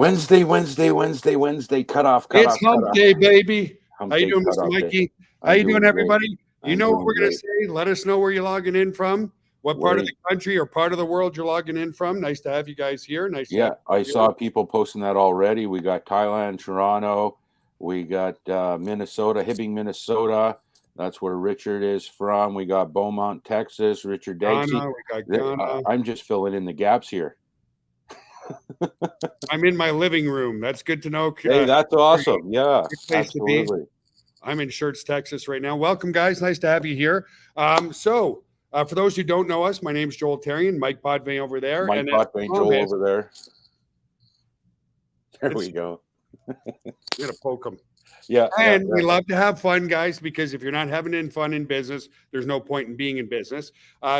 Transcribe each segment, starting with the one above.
Wednesday. Cut off. It's hump day, baby. Hump How you day, doing, cut Mr. off day. Mikey? How I'm you doing, doing great. everybody? You I'm know what doing we're going to great. say? Let us know where you're logging in from, what part of the Wait. country or part of the world you're logging in from. Nice to have you guys here. Nice to have Yeah, I you saw people posting that already. We got Thailand, Toronto. We got Minnesota, Hibbing, Minnesota. That's where Richard is from. We got Beaumont, Texas. Richard Daggsy. Ghana. We got Ghana. I'm just filling in the gaps here. I'm in my living room. That's good to know. Hey, that's awesome. Yeah, Good place to be. I'm in Shirts, Texas right now. Welcome, guys. Nice to have you here. For those who don't know us, my name's Joel Tarian, Mike Podvane over there. Mike Podvane, Joel over there. There we go. You're going to poke them. Yeah. And we love to have fun, guys, because if you're not having fun in business, there's no point in being in business.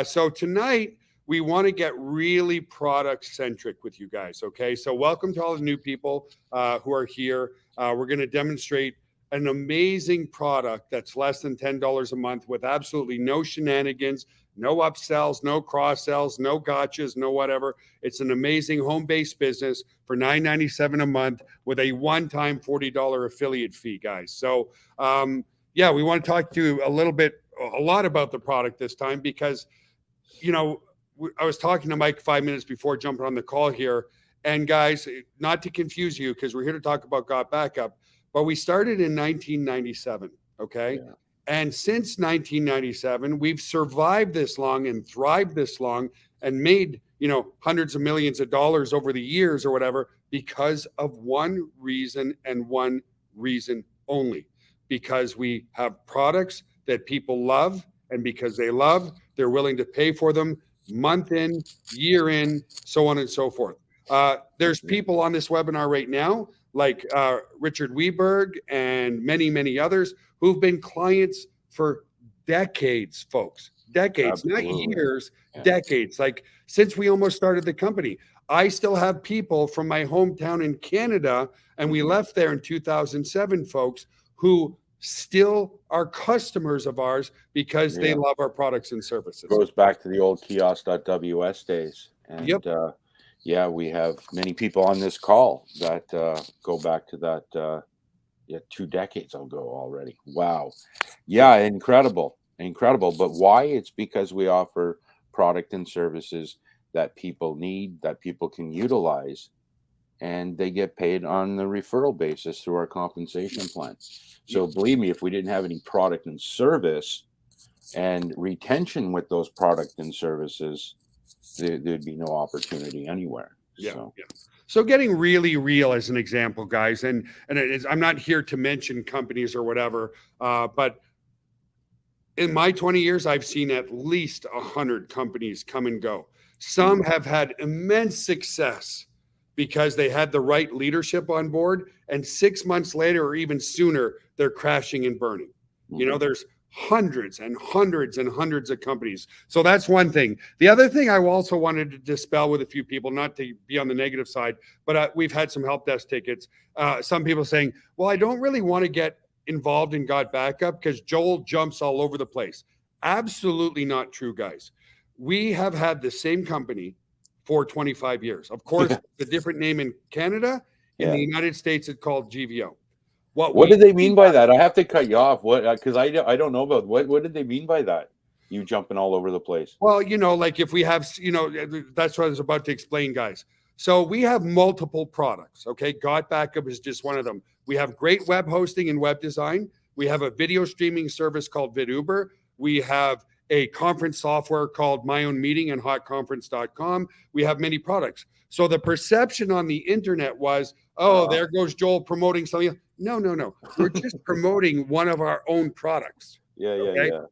So tonight, we want to get really product centric with you guys. Okay. So welcome to all the new people who are here. We're going to demonstrate an amazing product that's less than $10 a month with absolutely no shenanigans, no upsells, no cross sells, no gotchas, no whatever. It's an amazing home-based business for $9.97 a month with a one-time $40 affiliate fee, guys. So, we want to talk to you a lot about the product this time because, I was talking to Mike 5 minutes before jumping on the call here. And guys, not to confuse you, because we're here to talk about GotBackUp, but we started in 1997, okay? Yeah. And since 1997, we've survived this long and thrived this long and made, hundreds of millions of dollars over the years or whatever because of one reason and one reason only. Because we have products that people love, and because they love, they're willing to pay for them month in, year in, so on and so forth. There's people on this webinar right now, like Richard Weberg and many, many others who've been clients for decades, folks. Decades, Absolutely. Not years, decades. Like since we almost started the company. I still have people from my hometown in Canada, and we left there in 2007, folks, who still are customers of ours because they love our products and services. It goes back to the old kiosk.ws days. And we have many people on this call that go back to that 2 decades ago already. Wow. Yeah, incredible. But why? It's because we offer product and services that people need, that people can utilize, and they get paid on the referral basis through our compensation plan. So believe me, if we didn't have any product and service and retention with those product and services, there'd be no opportunity anywhere. So getting really real as an example, guys, and I'm not here to mention companies or whatever, but in my 20 years, I've seen at least 100 companies come and go. Some have had immense success because they had the right leadership on board, and 6 months later or even sooner, they're crashing and burning. There's hundreds and hundreds and hundreds of companies. So that's one thing. The other thing I also wanted to dispel with a few people, not to be on the negative side, but we've had some help desk tickets. Some people saying, well, I don't really want to get involved in GotBackUp because Joel jumps all over the place. Absolutely not true, guys. We have had the same company for 25 years. Of course, the different name in Canada. In the United States, it's called GVO. What did they mean by that? I have to cut you off. What? Because I don't know about what did they mean by that? You jumping all over the place. Well, like if we have, that's what I was about to explain, guys. So we have multiple products. Okay, GotBackUp is just one of them. We have great web hosting and web design. We have a video streaming service called VidUber. We have a conference software called My Own Meeting and hotconference.com. We have many products. So the perception on the internet was, there goes Joel promoting something. No. We're just promoting one of our own products. Yeah.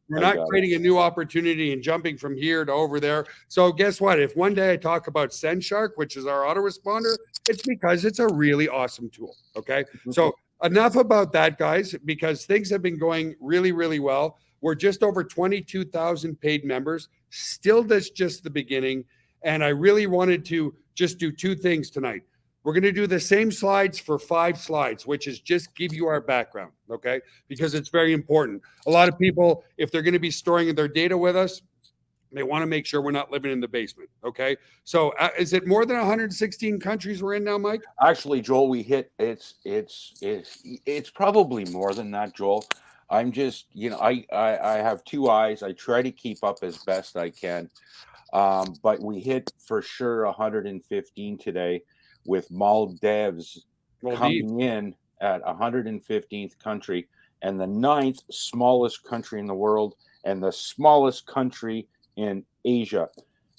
We're not creating a new opportunity and jumping from here to over there. So guess what? If one day I talk about SendShark, which is our autoresponder, it's because it's a really awesome tool. Okay. So enough about that, guys, because things have been going really, really well. We're just over 22,000 paid members. Still, that's just the beginning. And I really wanted to just do 2 things tonight. We're going to do the same slides for 5 slides, which is just give you our background, okay? Because it's very important. A lot of people, if they're going to be storing their data with us, They want to make sure we're not living in the basement. Okay. So is it more than 116 countries we're in now, Mike? Actually, Joel, we hit it's probably more than that, Joel. I'm just, I have two eyes. I try to keep up as best I can. But we hit for sure 115 today, with Maldives coming in at 115th country, and the 9th smallest country in the world, and the smallest country in Asia.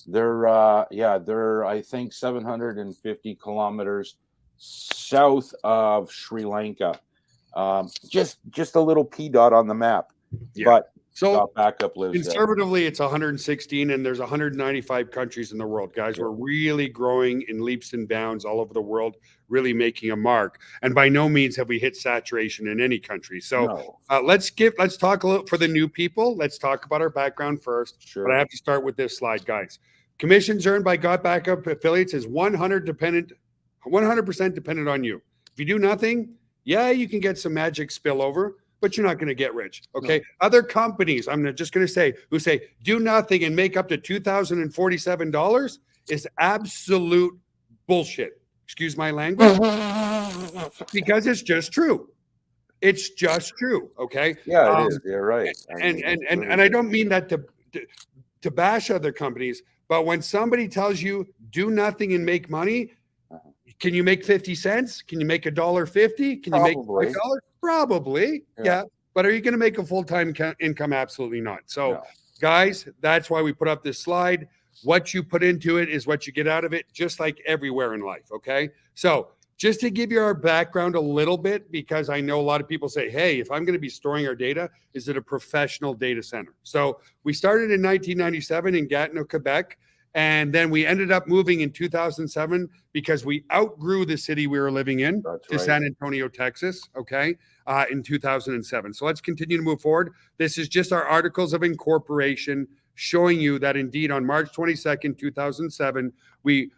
They're I think 750 kilometers south of Sri Lanka. Just a little P dot on the map. Yeah. But so GotBackUp lives conservatively, there. It's 116, and there's 195 countries in the world, guys. Yeah. We're really growing in leaps and bounds all over the world, really making a mark. And by no means have we hit saturation in any country. So no. Let's talk a little for the new people. Let's talk about our background first. Sure. But I have to start with this slide, guys. Commissions earned by GotBackUp affiliates is 100% dependent on you. If you do nothing, yeah, you can get some magic spillover, but you're not going to get rich. Okay. No. Other companies, I'm just going to say, who say do nothing and make up to $2,047 is absolute bullshit. Excuse my language. Because it's just true. It's just true. Okay. Yeah, it is. You're right. And I don't mean that to bash other companies, but when somebody tells you do nothing and make money, can you make 50 cents? Can you make $1.50? Can you make $5? Probably. Yeah. But are you going to make a full-time income? Absolutely not. So no. Guys, that's why we put up this slide. What you put into it is what you get out of it, just like everywhere in life. Okay. So just to give you our background a little bit, because I know a lot of people say, hey, if I'm going to be storing our data, is it a professional data center? So we started in 1997 in Gatineau, Quebec. And then we ended up moving in 2007 because we outgrew the city we were living in to San Antonio, Texas, okay, in 2007. So let's continue to move forward. This is just our articles of incorporation showing you that indeed on March 22nd, 2007, we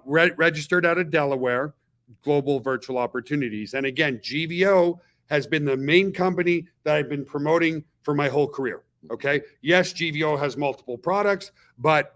registered out of Delaware, Global Virtual Opportunities. And again, GVO has been the main company that I've been promoting for my whole career, okay? Yes, GVO has multiple products, but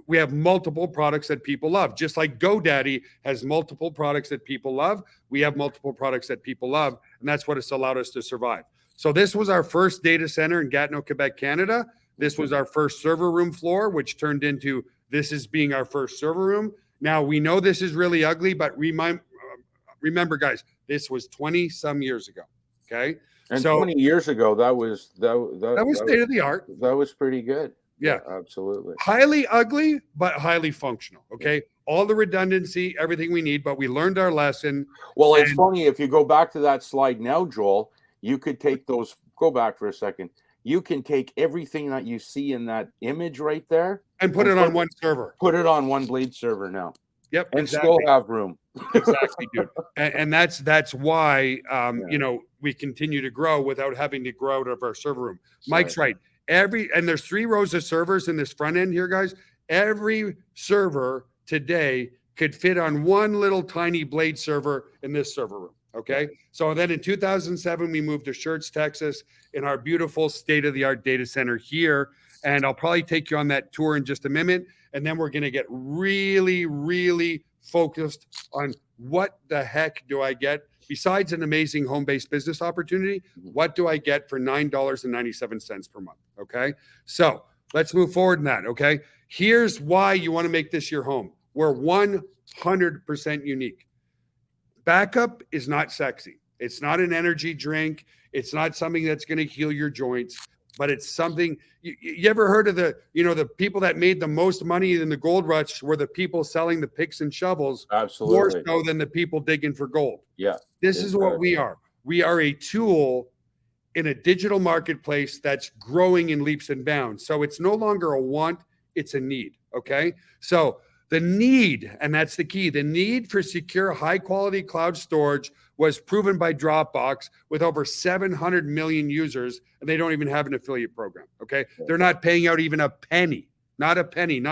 we have multiple products that people love. Just like GoDaddy has multiple products that people love, we have multiple products that people love, and that's what has allowed us to survive. So this was our first data center in Gatineau, Quebec, Canada. This was our first server room floor, which turned into this is being our first server room. Now, we know this is really ugly, but remember, guys, this was 20 some years ago, okay? And so 20 years ago, that was state of the art. That was pretty good. Yeah, absolutely. Highly ugly, but highly functional. Okay. All the redundancy, everything we need, but we learned our lesson. Well, it's funny. If you go back to that slide now, Joel, you could take those, go back for a second. You can take everything that you see in that image right there and put it on one server. Put it on one blade server now. Yep. And still have room. Exactly, dude. And that's why, we continue to grow without having to grow out of our server room. Mike's right. And there's 3 rows of servers in this front end here, guys. Every server today could fit on one little tiny blade server in this server room. Okay. So then in 2007, we moved to Schertz, Texas, in our beautiful state-of-the-art data center here. And I'll probably take you on that tour in just a minute. And then we're going to get really, really focused on what the heck do I get besides an amazing home-based business opportunity. What do I get for $9.97 per month? Okay. So let's move forward in that. Okay. Here's why you want to make this your home. We're 100% unique. Backup is not sexy. It's not an energy drink. It's not something that's going to heal your joints, but it's something you ever heard of the people that made the most money in the gold rush were the people selling the picks and shovels. Absolutely. More so than the people digging for gold. Yeah. This is what we are. We are a tool in a digital marketplace that's growing in leaps and bounds. So it's no longer a want, it's a need. Okay. So the need, and that's the key, the need for secure, high quality cloud storage was proven by Dropbox with over 700 million users, and they don't even have an affiliate program. Okay. They're not paying out even a penny, not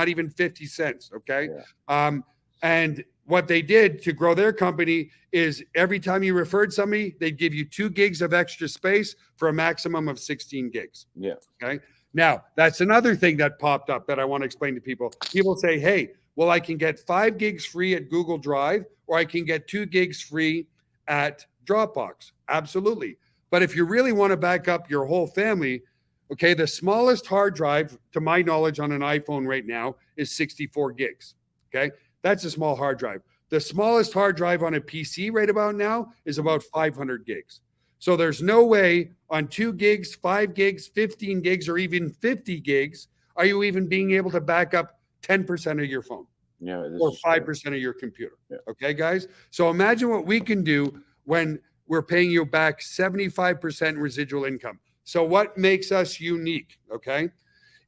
even 50 cents. Okay. Yeah. And what they did to grow their company is every time you referred somebody, they'd give you 2 gigs of extra space for a maximum of 16 gigs. Yeah. Okay. Now, that's another thing that popped up that I want to explain to people. People say, hey, well, I can get 5 gigs free at Google Drive, or I can get 2 gigs free at Dropbox. Absolutely. But if you really want to back up your whole family, okay, the smallest hard drive, to my knowledge, on an iPhone right now is 64 gigs. Okay, that's a small hard drive. The smallest hard drive on a PC right about now is about 500 gigs. So there's no way on 2 gigs, 5 gigs, 15 gigs, or even 50 gigs are you even being able to back up 10% of your phone, or 5% of your computer. Yeah. Okay, guys? So imagine what we can do when we're paying you back 75% residual income. So what makes us unique? Okay,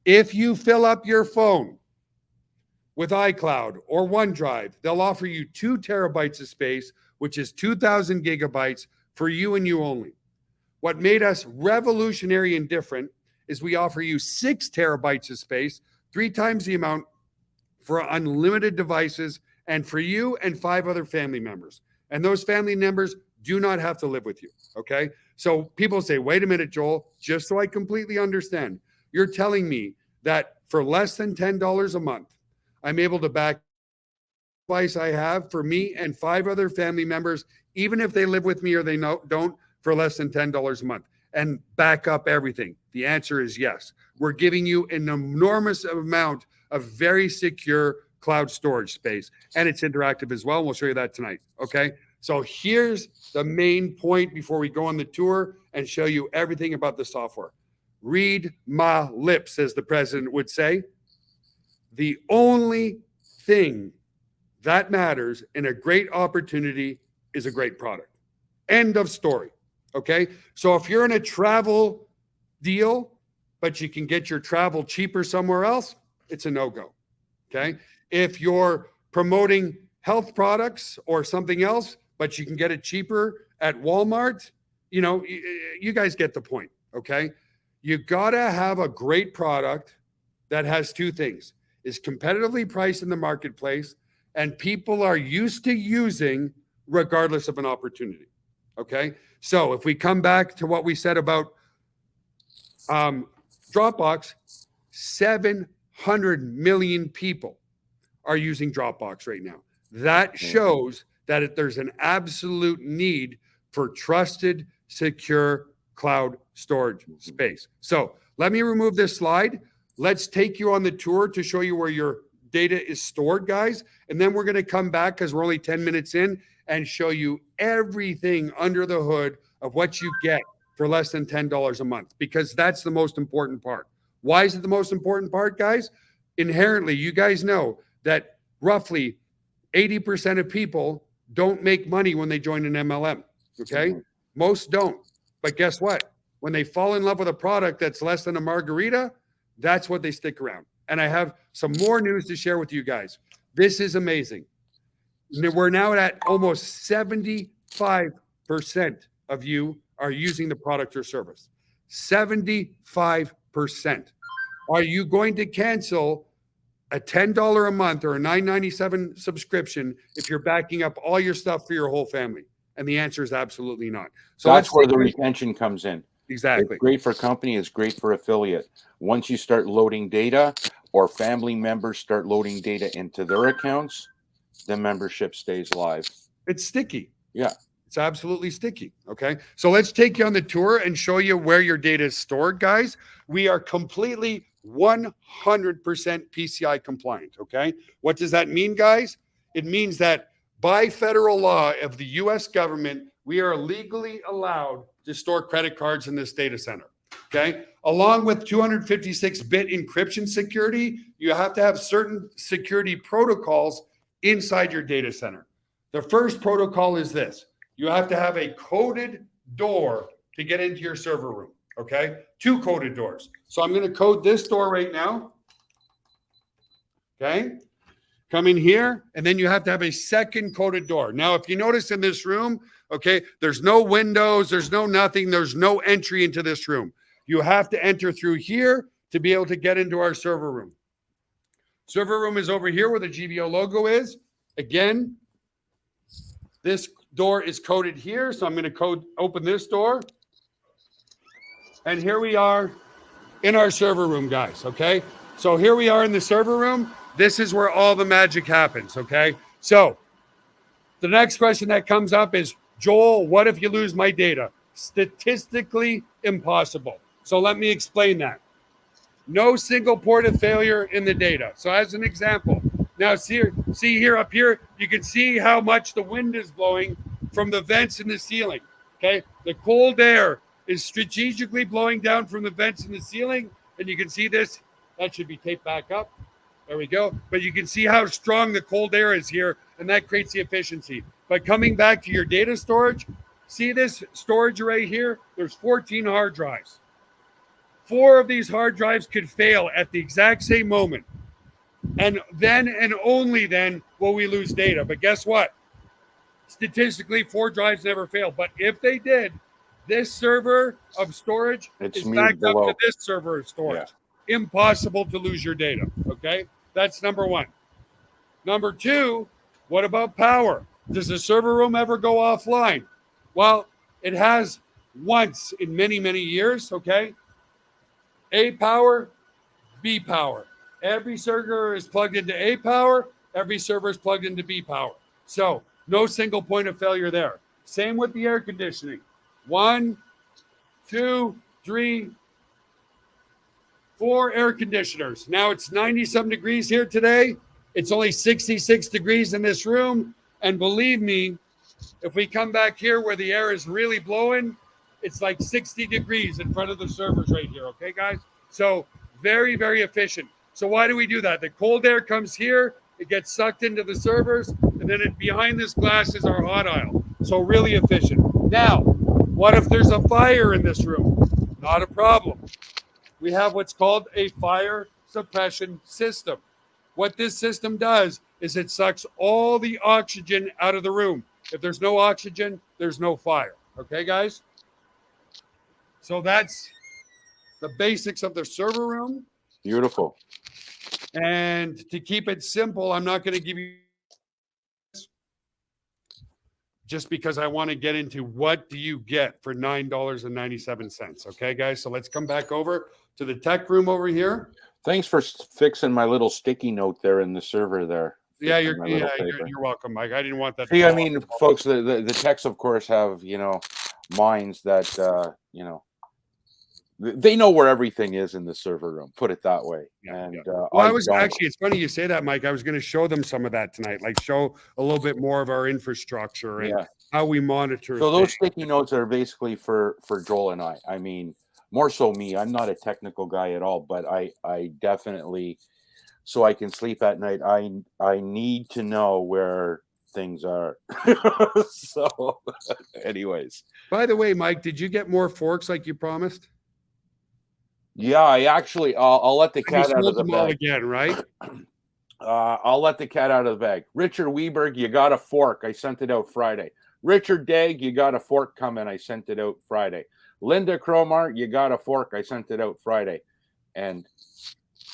if you fill up your phone with iCloud or OneDrive, they'll offer you 2 terabytes of space, which is 2,000 gigabytes for you and you only. What made us revolutionary and different is we offer you 6 terabytes of space, 3 times the amount, for unlimited devices, and for you and 5 other family members. And those family members do not have to live with you. Okay. So people say, wait a minute, Joel, just so I completely understand, you're telling me that for less than $10 a month, I'm able to back device I have for me and 5 other family members, even if they live with me or they don't, for less than $10 a month, and back up everything? The answer is yes. We're giving you an enormous amount of very secure cloud storage space, and it's interactive as well. We'll show you that tonight. Okay. So here's the main point before we go on the tour and show you everything about the software. Read my lips, as the president would say. The only thing that matters in a great opportunity is a great product. End of story. Okay. So if you're in a travel deal, but you can get your travel cheaper somewhere else, it's a no-go. Okay. If you're promoting health products or something else, but you can get it cheaper at Walmart, you guys get the point. Okay. You got to have a great product that has 2 things: is competitively priced in the marketplace, and people are used to using regardless of an opportunity. Okay. So if we come back to what we said about Dropbox, 700 million people are using Dropbox right now. That shows that there's an absolute need for trusted, secure cloud storage space. So let me remove this slide. Let's take you on the tour to show you where your data is stored, guys. And then we're going to come back, because we're only 10 minutes in, and show you everything under the hood of what you get for less than $10 a month, because that's the most important part. Why is it the most important part, guys? Inherently, you guys know that roughly 80% of people don't make money when they join an MLM. Okay. Most don't. But guess what? When they fall in love with a product that's less than a margarita, that's what they stick around. And I have some more news to share with you guys. This is amazing. We're now at almost 75% of you are using the product or service. 75%. Are you going to cancel a $10 a month or a $9.97 subscription if you're backing up all your stuff for your whole family? And the answer is absolutely not. So that's where the retention comes in. Exactly. It's great for company. It's great for affiliate. Once you start loading data, or family members start loading data into their accounts, the membership stays live. It's sticky. Yeah. It's absolutely sticky. Okay. So let's take you on the tour and show you where your data is stored, guys. We are completely 100% PCI compliant. Okay. What does that mean, guys? It means that by federal law of the US government, we are legally allowed to store credit cards in this data center. Okay. Along with 256-bit encryption security, you have to have certain security protocols inside your data center. The first protocol is this: you have to have a coded door to get into your server room. Okay. 2 coded doors. So I'm going to code this door right now. Okay. Come in here, and then you have to have a second coded door. Now, if you notice in this room, okay, there's no windows, there's no nothing, there's no entry into this room. You have to enter through here to be able to get into our server room. Server room is over here where the GBO logo is. Again, this door is coded here, so I'm going to open this door. And here we are in our server room, guys. Okay. So here we are in the server room. This is where all the magic happens. Okay. So the next question that comes up is, Joel, what if you lose my data? Statistically impossible. So let me explain that. No single point of failure in the data. So as an example, now see here up here, you can see how much the wind is blowing from the vents in the ceiling. Okay. The cold air is strategically blowing down from the vents in the ceiling. And you can see this. That should be taped back up. There we go. But you can see how strong the cold air is here, and that creates the efficiency. But coming back to your data storage, see this storage array here? There's 14 hard drives. 4 of these hard drives could fail at the exact same moment. And then and only then will we lose data. But guess what? Statistically, 4 drives never fail. But if they did, this server of storage is backed up to this server of storage. Yeah. Impossible to lose your data. Okay? That's number 1. Number 2, what about power? Does the server room ever go offline? Well, it has once in many, many years. Okay? A power, B power. Every server is plugged into A power. Every server is plugged into B power. So no single point of failure there. Same with the air conditioning. 1, 2, 3, 4 air conditioners. Now it's 90-some degrees here today. It's only 66 degrees in this room. And believe me, if we come back here where the air is really blowing, it's like 60 degrees in front of the servers right here. Okay, guys? So very, very efficient. So why do we do that? The cold air comes here, it gets sucked into the servers, and then behind this glass is our hot aisle. So really efficient. Now, what if there's a fire in this room? Not a problem. We have what's called a fire suppression system. What this system does is it sucks all the oxygen out of the room. If there's no oxygen, there's no fire. Okay, guys? So that's the basics of the server room. Beautiful. And to keep it simple, I'm not going to give you just because I want to get into what do you get for $9.97. Okay, guys? So let's come back over to the tech room over here. Thanks for fixing my little sticky note there in the server there. Yeah, you're welcome, Mike. I didn't want that. See, I mean, folks, the techs, of course, have, minds that, they know where everything is in the server room. Put it that way. Yeah, and well, I was actually, it's funny you say that, Mike. I was going to show them some of that tonight, like show a little bit more of our infrastructure and how we monitor. So those sticky notes are basically for Joel and I. I mean, more so me. I'm not a technical guy at all, but I definitely, so I can sleep at night, I need to know where things are. So anyways. By the way, Mike, did you get more forks like you promised? Yeah, I actually, I'll let the cat out of the bag. All again, right? I'll let the cat out of the bag. Richard Weberg, you got a fork. I sent it out Friday. Richard Dagg, you got a fork coming. I sent it out Friday. Linda Cromar, you got a fork. I sent it out Friday. And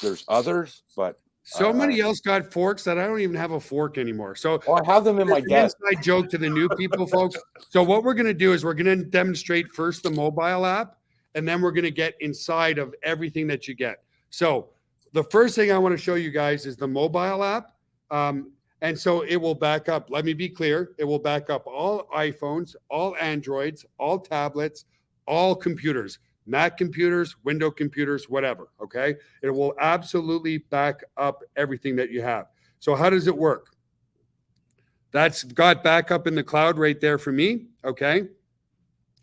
there's others, but somebody else got forks that I don't even have a fork anymore. So I have them in my desk. Inside joke to the new people, folks. So what we're going to do is we're going to demonstrate first the mobile app, and then we're going to get inside of everything that you get. So the first thing I want to show you guys is the mobile app. And so it will back up. Let me be clear. It will back up all iPhones, all Androids, all tablets, all computers, Mac computers, Windows computers, whatever. Okay. It will absolutely back up everything that you have. So how does it work? That's got backup in the cloud right there for me. Okay.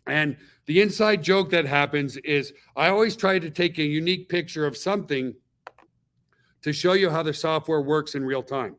And the inside joke that happens is I always try to take a unique picture of something to show you how the software works in real time.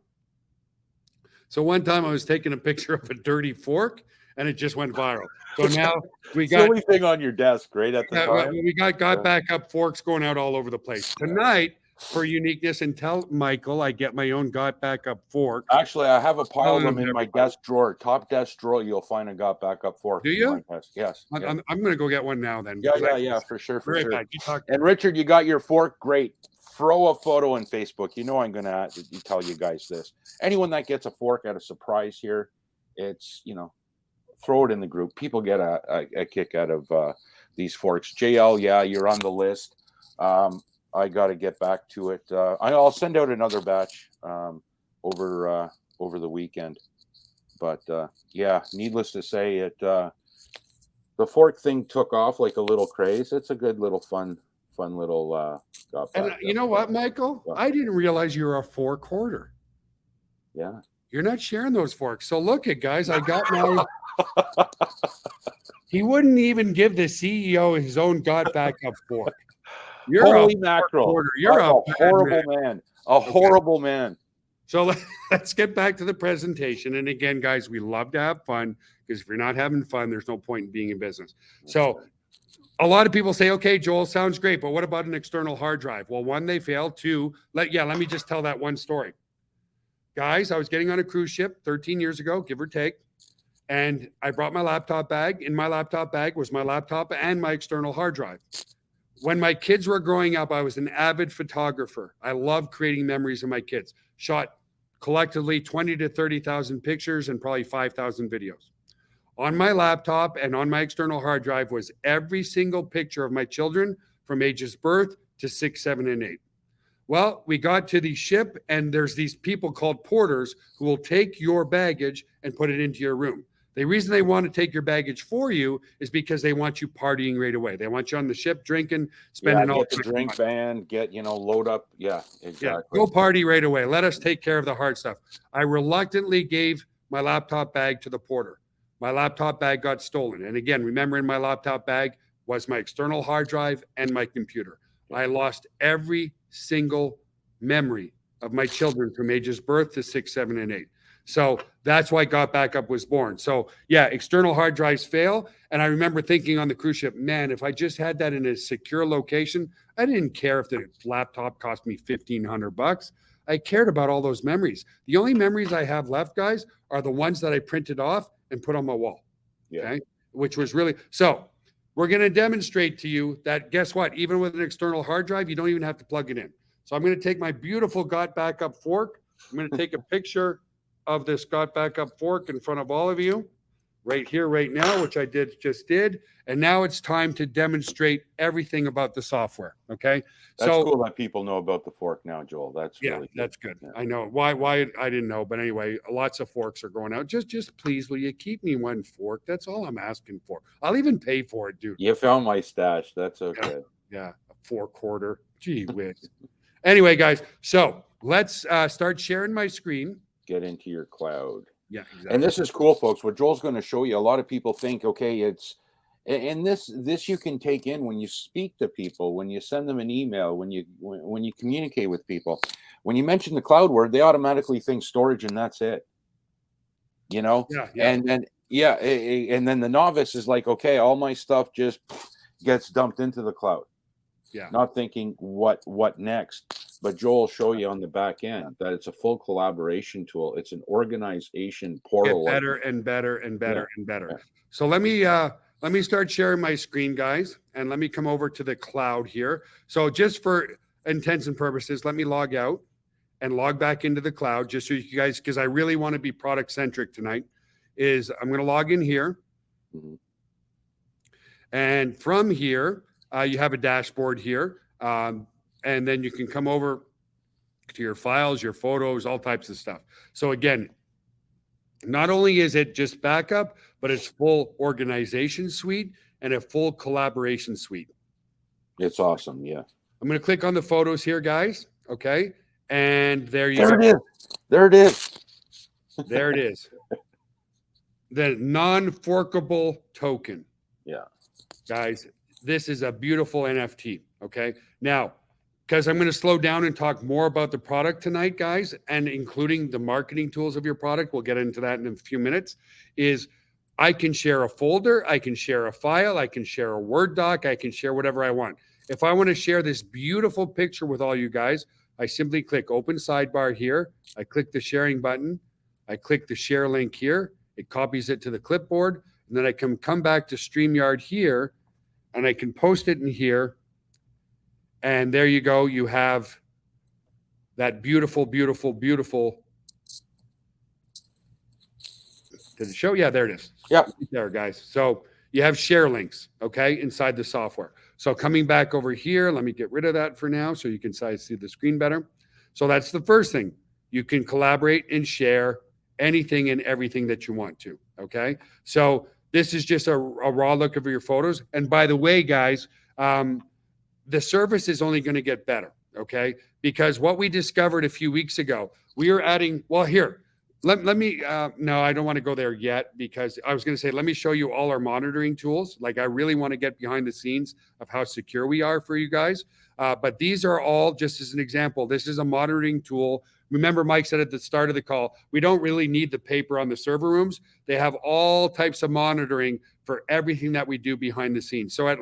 So one time I was taking a picture of a dirty fork and it just went viral. So now we got the only thing on your desk right at the time. We got backup forks going out all over the place. Tonight, for uniqueness, and tell Michael I get my own got backup fork. Actually, I have a pile of them in my desk drawer. Top desk drawer, you'll find a got backup fork. Do you? Yes. I'm going to go get one now then. Yeah, for sure. Right sure. And Richard, you got your fork? Great. Throw a photo on Facebook. You know I'm going to tell you guys this. Anyone that gets a fork at a surprise here, it's, throw it in the group. People get a kick out of these forks. JL, yeah, you're on the list. I got to get back to it. I'll send out another batch over the weekend. But yeah, needless to say, the fork thing took off like a little craze. It's a good little fun little got And back you up. know what, Michael? Well, I didn't realize you were a fork hoarder. yeah. You're not sharing those forks. So look at guys, I got my. He wouldn't even give the CEO his own GotBackUp fork. You're Holy a mackerel! hoarder. You're a bad horrible man. man. A horrible man. So let's get back to the presentation. And again, guys, we love to have fun because if you're not having fun, there's no point in being in business. So a lot of people say, okay, Joel, sounds great, but what about an external hard drive? Well, one, they failed. Two, let me just tell that one story. Guys, I was getting on a cruise ship 13 years ago, give or take, and I brought my laptop bag. In my laptop bag was my laptop and my external hard drive. When my kids were growing up, I was an avid photographer. I love creating memories of my kids. Shot collectively 20 to 30,000 pictures and probably 5,000 videos. On my laptop and on my external hard drive was every single picture of my children from ages birth to 6, 7, and 8. Well, we got to the ship, and there's these people called porters who will take your baggage and put it into your room. The reason they want to take your baggage for you is because they want you partying right away. They want you on the ship drinking, spending all Get the drink van, load up. Yeah, exactly. Yeah, go party right away. Let us take care of the hard stuff. I reluctantly gave my laptop bag to the porter. My laptop bag got stolen. And again, remember, in my laptop bag was my external hard drive and my computer. I lost every single memory of my children from ages birth to 6, 7, and 8. So that's why GotBackUp was born. So yeah, external hard drives fail. And I remember thinking on the cruise ship, man, if I just had that in a secure location, I didn't care if the laptop cost me $1,500. I cared about all those memories. The only memories I have left, guys, are the ones that I printed off and put on my wall. Yeah. Okay. Which was really, so we're going to demonstrate to you that, guess what? Even with an external hard drive, you don't even have to plug it in. So I'm going to take my beautiful GotBackUp fork. I'm going to take a picture of this GotBackUp fork in front of all of you right here, right now, which I just did. And now it's time to demonstrate everything about the software. Okay. That's cool that people know about the fork now, Joel. That's really good. That's good. Yeah. I know why I didn't know, but anyway, lots of forks are going out. Just please, will you keep me one fork? That's all I'm asking for. I'll even pay for it, dude. You found my stash. That's okay. Yeah, a 4-quarter. Gee whiz. Anyway, guys, so let's start sharing my screen. Get into your cloud. Yeah, exactly. And this is cool, folks. What Joel's going to show you, a lot of people think, okay, it's, and this you can take in when you speak to people, when you send them an email, when you communicate with people. When you mention the cloud word, they automatically think storage and that's it. You know? Yeah. And then the novice is like, okay, all my stuff just gets dumped into the cloud. Yeah. Not thinking what next. But Joel will show you on the back end that it's a full collaboration tool. It's an organization portal. Get better and better and better and better. Yeah. So let me start sharing my screen, guys, and let me come over to the cloud here. So just for intents and purposes, let me log out and log back into the cloud just so you guys, because I really want to be product centric tonight, is I'm going to log in here. Mm-hmm. And from here, you have a dashboard here. And then you can come over to your files, your photos, all types of stuff. So again, not only is it just backup, but it's full organization suite and a full collaboration suite. It's awesome. Yeah. I'm going to click on the photos here, guys. Okay. And there you go. It is. There it is. There it is. The non-forkable token. Yeah. Guys, this is a beautiful NFT. Okay. Now, because I'm going to slow down and talk more about the product tonight, guys, and including the marketing tools of your product. We'll get into that in a few minutes. Is I can share a folder, I can share a file, I can share a Word doc, I can share whatever I want. If I want to share this beautiful picture with all you guys, I simply click open sidebar here. I click the sharing button. I click the share link here. It copies it to the clipboard. And then I can come back to StreamYard here and I can post it in here. And there you go. You have that beautiful, beautiful, beautiful. Did it show? Yeah, there it is. Yeah. There, guys. So You have share links, okay, inside the software. So coming back over here, let me get rid of that for now so you can see the screen better. So that's the first thing. You can collaborate and share anything and everything that you want to, okay? So this is just a raw look of your photos. And by the way, guys, the service is only going to get better, okay? Because what we discovered a few weeks ago, we are adding, well, here, let me, no, I don't want to go there yet, because I was going to say, let me show you all our monitoring tools. Like, I really want to get behind the scenes of how secure we are for you guys. But these are all, just as an example, this is a monitoring tool. Remember, Mike said at the start of the call, we don't really need the paper on the server rooms. They have all types of monitoring for everything that we do behind the scenes. So at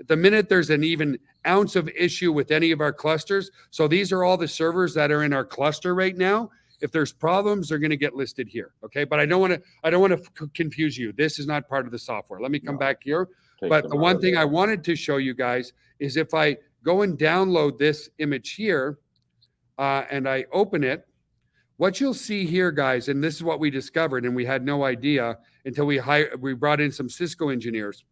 the minute there's an even ounce of issue with any of our clusters, so these are all the servers that are in our cluster right now. If there's problems, they're going to get listed here. Okay, but I don't want to confuse you. This is not part of the software. Let me come back here. But the one thing I wanted to show you guys is if I go and download this image here, and I open it, what you'll see here, guys, and this is what we discovered, and we had no idea until we brought in some Cisco engineers,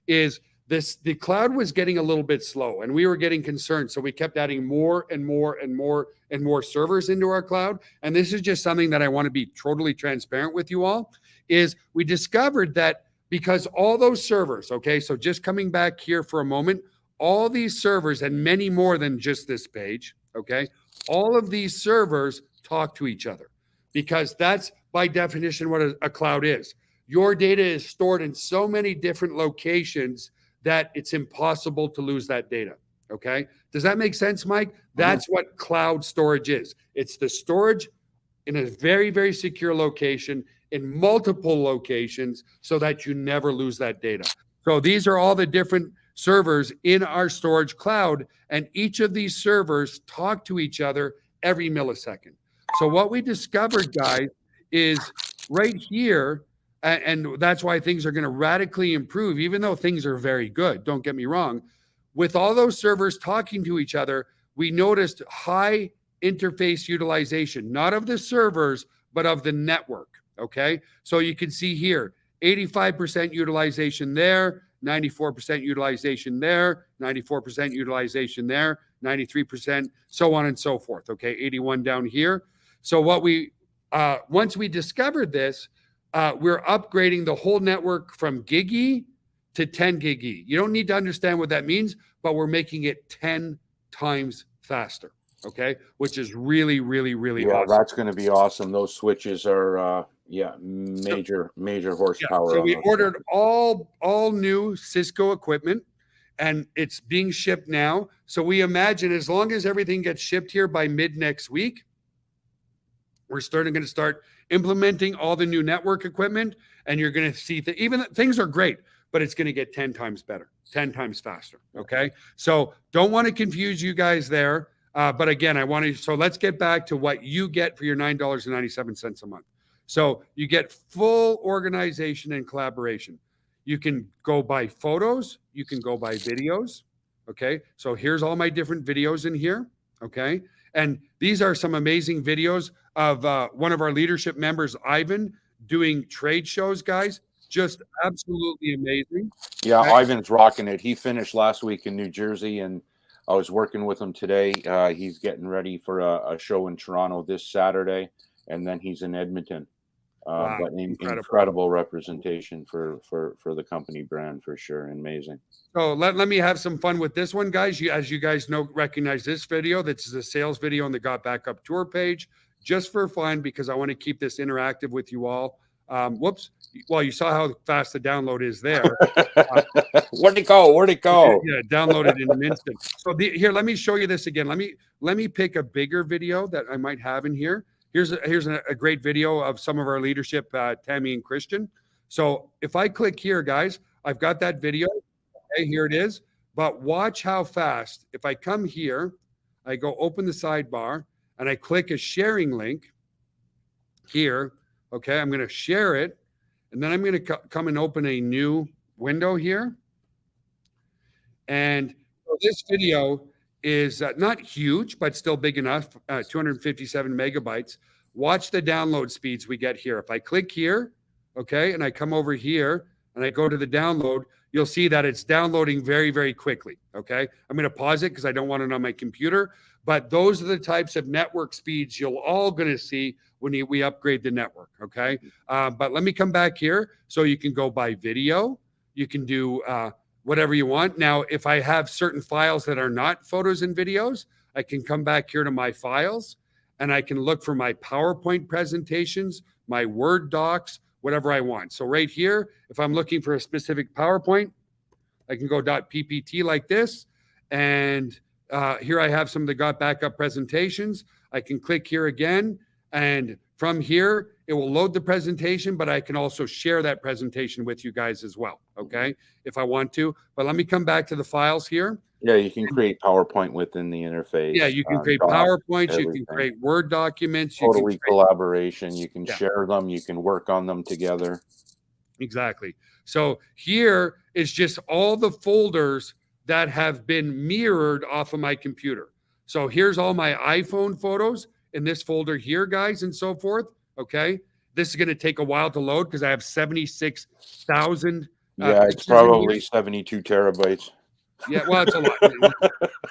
is the cloud was getting a little bit slow, and we were getting concerned. So we kept adding more and more and more and more servers into our cloud. And this is just something that I want to be totally transparent with you all, is we discovered that because all those servers, okay, so just coming back here for a moment, all these servers, and many more than just this page, okay, all of these servers talk to each other, because that's by definition what a cloud is. Your data is stored in so many different locations that it's impossible to lose that data. Okay. Does that make sense, Mike? That's what cloud storage is. It's the storage in a very, very secure location in multiple locations so that you never lose that data. So these are all the different servers in our storage cloud, and each of these servers talk to each other every millisecond. So what we discovered, guys, is right here, and that's why things are going to radically improve, even though things are very good. Don't get me wrong. With all those servers talking to each other, we noticed high interface utilization, not of the servers, but of the network. Okay. So you can see here, 85% utilization there, 94% utilization there, 94% utilization there, 93%, so on and so forth. Okay, 81 down here. So what once we discovered this, we're upgrading the whole network from gig-E to 10 gig-E. You don't need to understand what that means, but we're making it 10 times faster. Okay, which is really, really, really awesome. That's going to be awesome. Those switches are major horsepower. So we ordered all new Cisco equipment, and it's being shipped now. So we imagine as long as everything gets shipped here by mid next week, we're going to start implementing all the new network equipment, and you're going to see even things are great, but it's going to get 10 times better, 10 times faster. Okay, so don't want to confuse you guys there. But again, so let's get back to what you get for your $9.97 a month. So you get full organization and collaboration. You can go by photos. You can go by videos. Okay. So here's all my different videos in here. Okay. And these are some amazing videos of one of our leadership members, Ivan, doing trade shows, guys. Just absolutely amazing. Yeah. Okay. Ivan's rocking it. He finished last week in New Jersey, and I was working with him today. He's getting ready for a show in Toronto this Saturday, and then he's in Edmonton. Wow, but incredible representation for the company brand, for sure. Amazing. So let me have some fun with this one, guys. As you guys recognize this video. This is a sales video on the GotBackUp tour page, just for fun, because I want to keep this interactive with you all. Whoops. Well, you saw how fast the download is there. Where'd it go? Yeah, downloaded in an instant. So here, let me show you this again. Let me pick a bigger video that I might have in here. Here's a great video of some of our leadership, Tammy and Christian. So if I click here, guys, I've got that video. Okay, here it is. But watch how fast. If I come here, I go open the sidebar, and I click a sharing link here. Okay, I'm going to share it. And then I'm going to come and open a new window here. And so this video is not huge, but still big enough, 257 megabytes. Watch the download speeds we get here. If I click here, okay, and I come over here, and I go to the download, you'll see that it's downloading very, very quickly. Okay. I'm going to pause it because I don't want it on my computer. But those are the types of network speeds you'll all going to see when we upgrade the network. Okay. But let me come back here so you can go by video. You can do whatever you want. Now, if I have certain files that are not photos and videos, I can come back here to my files and I can look for my PowerPoint presentations, my Word docs, whatever I want. So right here, if I'm looking for a specific PowerPoint, I can go .ppt like this. And here I have some of the GotBackUp presentations. I can click here again. And from here, it will load the presentation, but I can also share that presentation with you guys as well, okay, if I want to. But let me come back to the files here. Yeah, you can create PowerPoint within the interface. Yeah, you can create PowerPoints, you can create Word documents. Totally collaboration. You can share them. You can work on them together. Exactly. So here is just all the folders that have been mirrored off of my computer. So here's all my iPhone photos in this folder here, guys, and so forth. Okay. This is going to take a while to load because I have 76,000. Yeah, it's probably 72 terabytes. Yeah, well, it's a lot.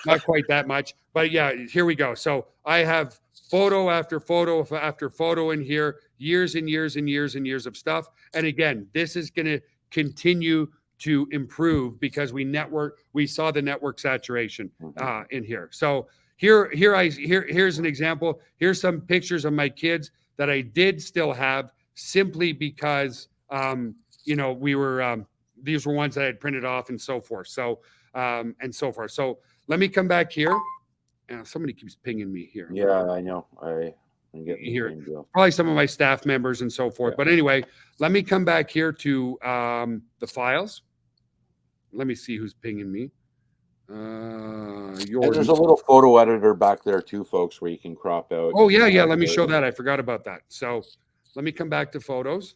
Not quite that much. But yeah, here we go. So I have photo after photo after photo in here, years and years and years and years of stuff. And again, this is going to continue to improve because we saw the network saturation in here. So here's an example. Here's some pictures of my kids that I did still have simply because we were these were ones that I had printed off and so forth. So and so forth. So let me come back here. Somebody keeps pinging me here. Yeah, I know. I'm getting here. Probably some of my staff members and so forth. Yeah. But anyway, let me come back here to the files. Let me see who's pinging me. There's a little photo editor back there too, folks, where you can crop out. Oh, yeah, yeah. Let me show that. I forgot about that. So let me come back to photos.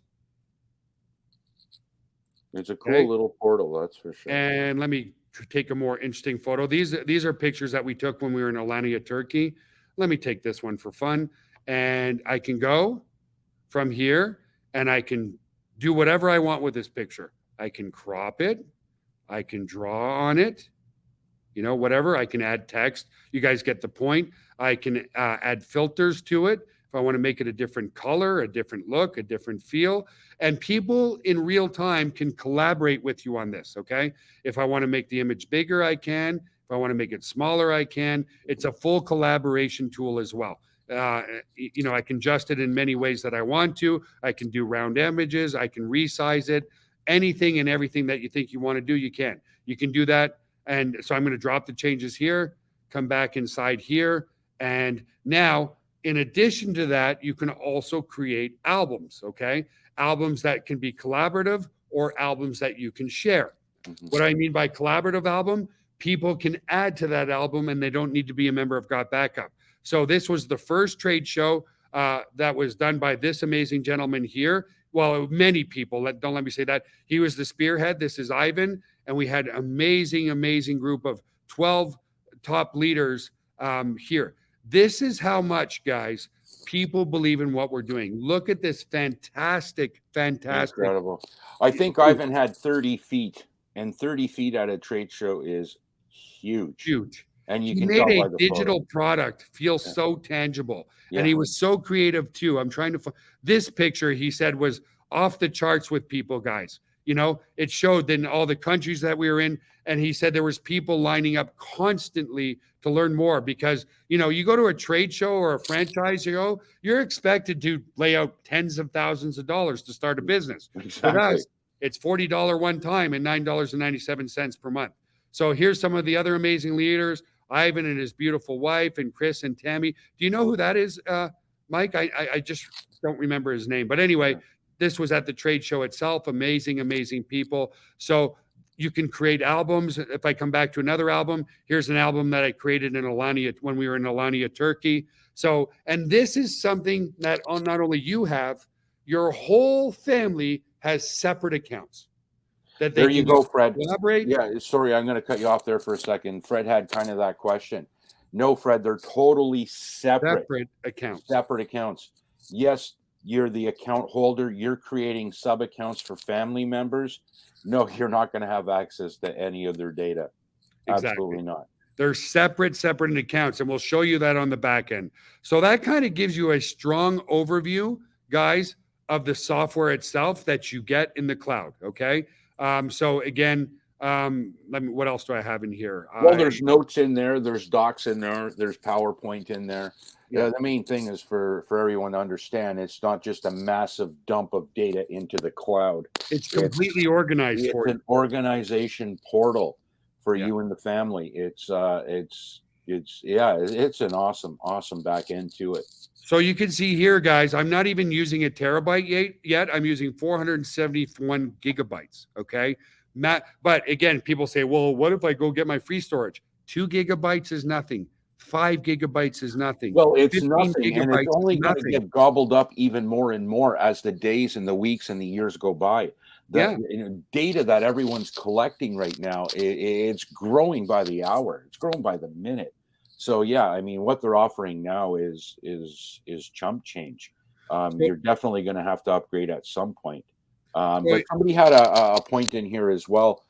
It's a cool little portal, that's for sure. And let me take a more interesting photo. These are pictures that we took when we were in Alanya, Turkey. Let me take this one for fun. And I can go from here and I can do whatever I want with this picture. I can crop it. I can draw on it. Whatever. I can add text. You guys get the point. I can add filters to it. If I want to make it a different color, a different look, a different feel. And people in real time can collaborate with you on this, okay? If I want to make the image bigger, I can. If I want to make it smaller, I can. It's a full collaboration tool as well. I can adjust it in many ways that I want to. I can do round images. I can resize it. Anything and everything that you think you want to do, you can. You can do that. And so I'm going to drop the changes here, come back inside here. And now, in addition to that, you can also create albums, okay? Albums that can be collaborative or albums that you can share. Mm-hmm. What I mean by collaborative album, people can add to that album and they don't need to be a member of GotBackUp. So this was the first trade show that was done by this amazing gentleman here. Well, many people, don't let me say that. He was the spearhead. This is Ivan. And we had amazing, amazing group of 12 top leaders here. This is how much, guys, people believe in what we're doing. Look at this fantastic. Incredible. I think Ivan had 30 feet, and 30 feet at a trade show is huge. Huge. And you he can made tell a by the digital photo. Product feel so tangible. Yeah. And he was so creative too. I'm trying to find this picture, he said, was off the charts with people, guys. It showed in all the countries that we were in. And he said there was people lining up constantly to learn more because, you go to a trade show or a franchise show, you're expected to lay out tens of thousands of dollars to start a business. Exactly. For us, it's $40 one time and $9.97 per month. So here's some of the other amazing leaders, Ivan and his beautiful wife and Chris and Tammy. Do you know who that is, Mike? I just don't remember his name. But anyway, this was at the trade show itself. Amazing, amazing people. So you can create albums. If I come back to another album, here's an album that I created in Alanya when we were in Alanya, Turkey. So, and this is something that not only you have, your whole family has separate accounts. That there you go, Fred. Collaborate. Yeah, sorry, I'm going to cut you off there for a second. Fred had kind of that question. No, Fred, they're totally separate accounts. Separate accounts. Yes, you're the account holder, you're creating sub accounts for family members. No, you're not going to have access to any of their data. Exactly. Absolutely not. They're separate accounts, and we'll show you that on the back end. So that kind of gives you a strong overview, guys, of the software itself that you get in the cloud. Okay. So again, what else do I have in here? Well, there's notes in there, there's docs in there, there's PowerPoint in there. Yeah. The main thing is for everyone to understand, it's not just a massive dump of data into the cloud. It's completely organized for an organization portal for Yeah. you and the family. It's an awesome back end to it. So you can see here, guys, I'm not even using a terabyte yet. I'm using 471 gigabytes. Okay. But again, people say, well, what if I go get my free storage? 2 gigabytes is nothing. 5 gigabytes is nothing. Well, it's 15 nothing, and it's gigabytes only is going to nothing. get gobbled up even more and more as the days and the weeks and the years go by. The data that everyone's collecting right now, it's growing by the hour. It's growing by the minute. So yeah, I mean, what they're offering now is chump change. You're definitely going to have to upgrade at some point. But somebody had a point in here as well.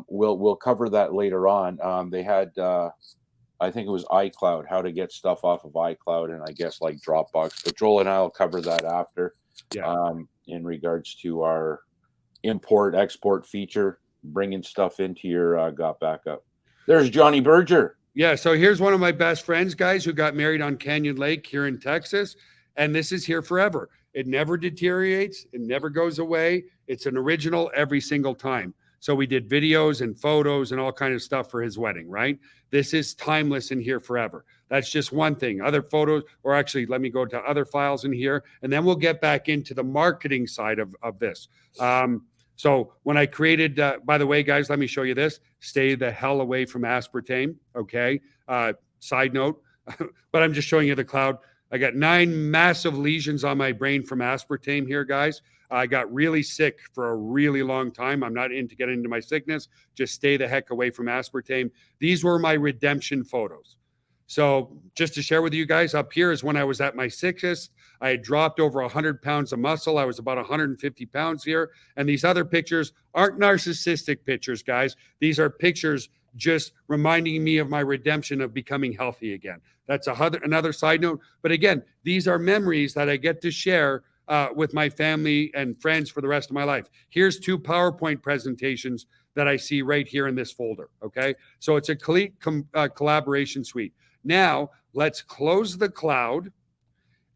We'll cover that later on. They had, I think it was iCloud, how to get stuff off of iCloud, and I guess like Dropbox. But Joel and I will cover that after. Yeah. In regards to our import export feature, bringing stuff into your GotBackUp. There's Johnny Berger. Yeah, so here's one of my best friends, guys, who got married on Canyon Lake here in Texas, and this is here forever. It never deteriorates. It never goes away. It's an original every single time. So we did videos and photos and all kind of stuff for his wedding, right? This is timeless and here forever. That's just one thing. Other photos, or actually, let me go to other files in here, and then we'll get back into the marketing side of this. So when I created, by the way, guys, let me show you this. Stay the hell away from aspartame, okay? Side note, but I'm just showing you the cloud. I got 9 massive lesions on my brain from aspartame here, guys. I got really sick for a really long time. I'm not into getting into my sickness. Just stay the heck away from aspartame. These were my redemption photos. So just to share with you guys, up here is when I was at my sickest. I had dropped over 100 pounds of muscle. I was about 150 pounds here. And these other pictures aren't narcissistic pictures, guys. These are pictures just reminding me of my redemption of becoming healthy again. That's another side note. But again, these are memories that I get to share with my family and friends for the rest of my life. Here's 2 PowerPoint presentations that I see right here in this folder, okay? So it's a collaboration suite. Now, let's close the cloud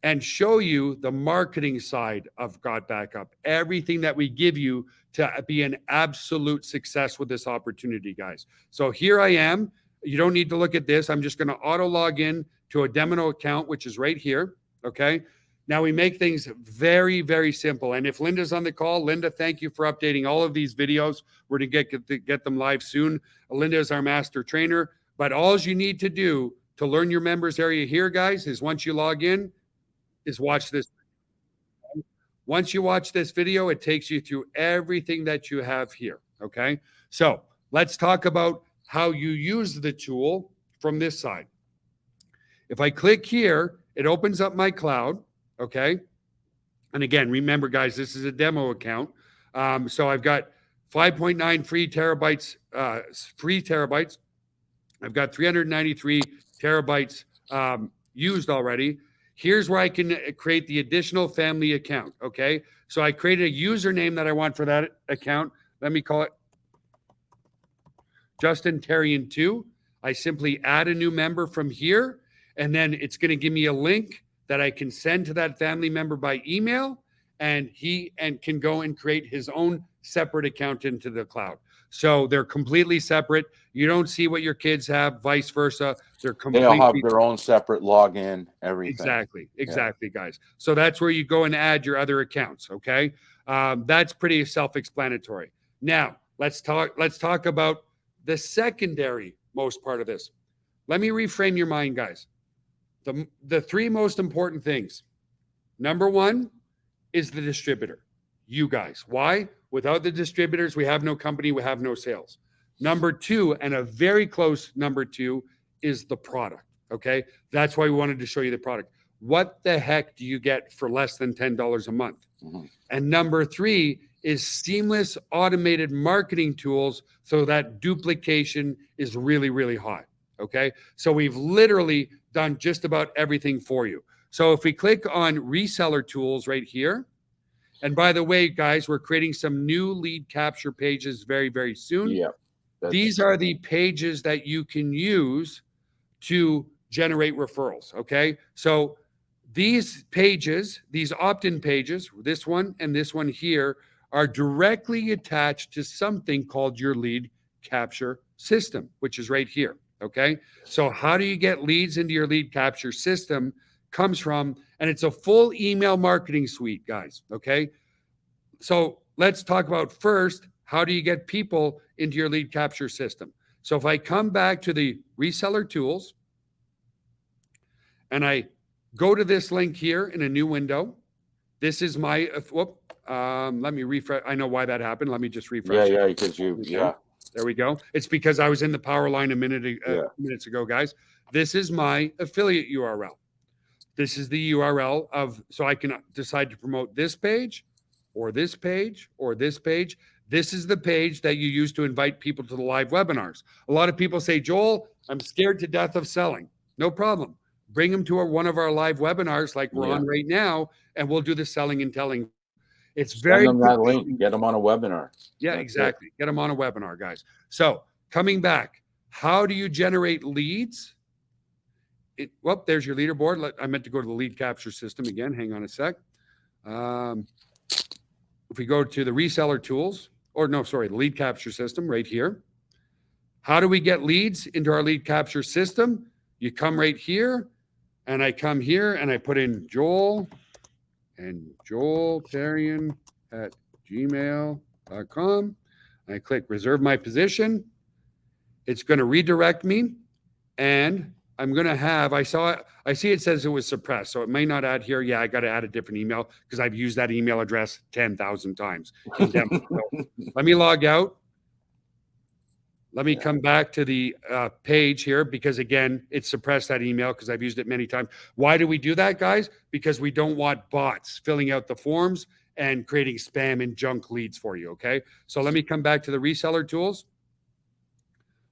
and show you the marketing side of GotBackUp, everything that we give you to be an absolute success with this opportunity, guys. So here I am. You don't need to look at this. I'm just going to auto log in to a demo account, which is right here, okay? Now, we make things very, very simple. And if Linda's on the call, Linda, thank you for updating all of these videos. We're going to get them live soon. Linda is our master trainer. But all you need to do to learn your members area here, guys, is once you log in, is watch this. Once you watch this video, it takes you through everything that you have here, okay? So let's talk about how you use the tool from this side. If I click here, it opens up my cloud, okay? And again, remember, guys, this is a demo account. So I've got 5.9 free terabytes. I've got 393 terabytes used already. Here's where I can create the additional family account, okay? So I created a username that I want for that account. Let me call it Justin Terrian 2. I simply add a new member from here, and then it's going to give me a link that I can send to that family member by email, and he can go and create his own separate account into the cloud. So they're completely separate. You don't see what your kids have, vice versa. They're completely. They'll have their own separate login, everything. Exactly, guys. So that's where you go and add your other accounts. Okay, that's pretty self-explanatory. Now let's talk about the secondary most part of this. Let me reframe your mind, guys. The 3 most important things. Number 1 is the distributor. You guys. Why? Without the distributors, we have no company, we have no sales. Number 2, and a very close number 2, is the product, okay? That's why we wanted to show you the product. what the heck do you get for less than $10 a month? Mm-hmm. And number 3 is seamless automated marketing tools so that duplication is really, really hot. Okay. So we've literally done just about everything for you. So if we click on reseller tools right here, and by the way, guys, we're creating some new lead capture pages very, very soon. Yeah. These are the pages that you can use to generate referrals. Okay. So these pages, these opt-in pages, this one and this one here, are directly attached to something called your lead capture system, which is right here. Okay. So how do you get leads into your lead capture system? Comes from, and it's a full email marketing suite, guys. Okay. So let's talk about first, how do you get people into your lead capture system? So if I come back to the reseller tools and I go to this link here in a new window, this is my, let me refresh. I know why that happened. Let me just refresh. Yeah, because there we go. It's because I was in the power line minutes ago, guys. This is my affiliate URL. This is the URL of, so I can decide to promote this page or this page or this page. This is the page that you use to invite people to the live webinars. A lot of people say, Joel, I'm scared to death of selling. No problem. Bring them to one of our live webinars like we're on right now, and we'll do the selling and telling. It's very send them that link. Get them on a webinar. Yeah, that's exactly. Get them on a webinar, guys. So coming back, how do you generate leads? Well, there's your leaderboard. I meant to go to the lead capture system again. Hang on a sec. If we go to the reseller tools, or no, sorry, the lead capture system right here. How do we get leads into our lead capture system? You come right here, and I come here, and I put in Joel and joeltarian at gmail.com. I click reserve my position. It's going to redirect me, and I'm going to have, I see it says it was suppressed, so it may not add here. Yeah, I got to add a different email because I've used that email address 10,000 times. So let me log out. Let me come back to the page here because, again, it suppressed that email because I've used it many times. Why do we do that, guys? Because we don't want bots filling out the forms and creating spam and junk leads for you, okay? So let me come back to the reseller tools.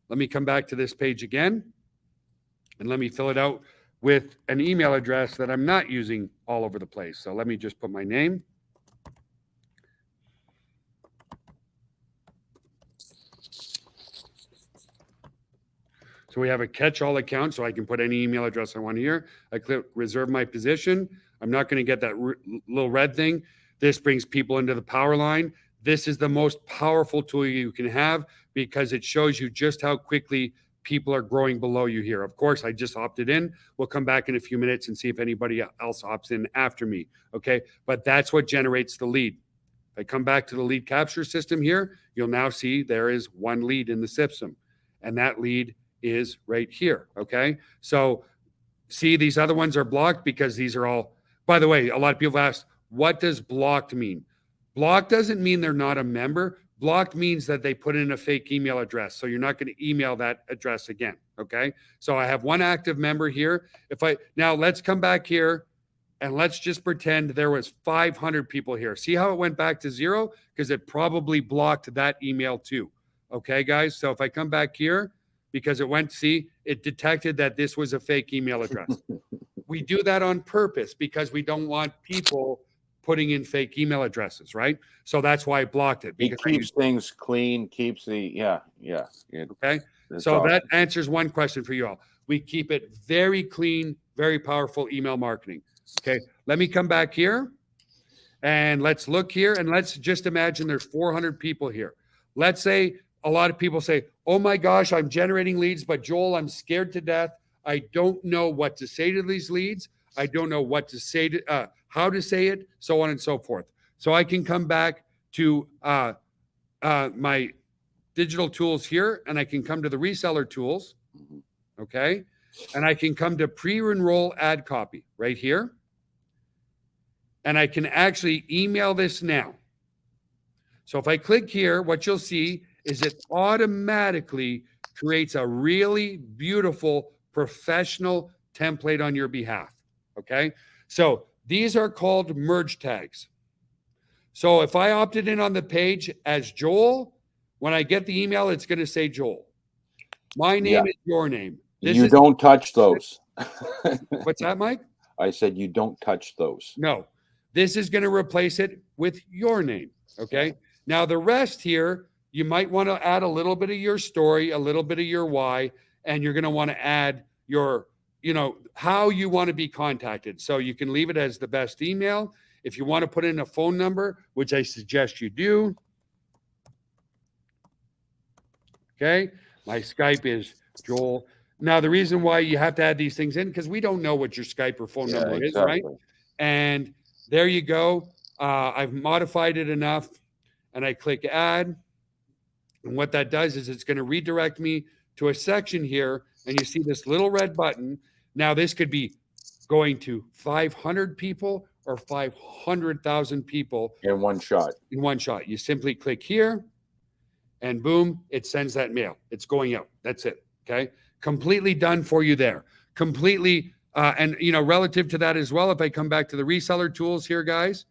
Let me come back to this page again, and let me fill it out with an email address that I'm not using all over the place. So let me just put my name. So we have a catch-all account, so I can put any email address I want here. I click reserve my position. I'm not going to get that little red thing. This brings people into the power line. This is the most powerful tool you can have because it shows you just how quickly people are growing below you here. Of course, I just opted in. We'll come back in a few minutes and see if anybody else opts in after me, okay? But that's what generates the lead. If I come back to the lead capture system here, you'll now see there is one lead in the system, and that lead is right here, okay? So see, these other ones are blocked because these are all, by the way, a lot of people ask, what does blocked mean? Blocked doesn't mean they're not a member. Blocked means that they put in a fake email address. So you're not going to email that address again, okay? So I have one active member here. Now let's come back here and let's just pretend there was 500 people here. See how it went back to 0? Because it probably blocked that email too, okay, guys? So if I come back here, because it detected that this was a fake email address. We do that on purpose because we don't want people putting in fake email addresses, right? So that's why I blocked it. It keeps things clean, keeps the, okay. So awesome. That answers one question for you all. We keep it very clean, very powerful email marketing. Okay. Let me come back here and let's look here and let's just imagine there's 400 people here. Let's say a lot of people say, oh my gosh, I'm generating leads, but Joel, I'm scared to death. I don't know what to say to these leads. I don't know what to say to, how to say it, so on and so forth. So I can come back to my digital tools here, and I can come to the reseller tools, okay? And I can come to pre-enroll ad copy right here. And I can actually email this now. So if I click here, what you'll see is it automatically creates a really beautiful professional template on your behalf, Okay. So these are called merge tags. So if I opted in on the page as Joel, when I get the email, it's going to say Joel. My name is your name. You don't touch those. What's that, Mike? I said you don't touch those. No. This is going to replace it with your name. Okay. Now, the rest here, you might want to add a little bit of your story, a little bit of your why, and you're going to want to add your, how you want to be contacted. So you can leave it as the best email. If you want to put in a phone number, which I suggest you do. Okay. My Skype is Joel. Now, the reason why you have to add these things in, because we don't know what your Skype or phone number is, right? And there you go. I've modified it enough, and I click add. And what that does is it's going to redirect me to a section here, and you see this little red button. Now, this could be going to 500 people or 500,000 people. In one shot. In one shot. You simply click here, and boom, it sends that mail. It's going out. That's it. Okay. Completely done for you there. Completely. And, relative to that as well, if I come back to the reseller tools here, guys,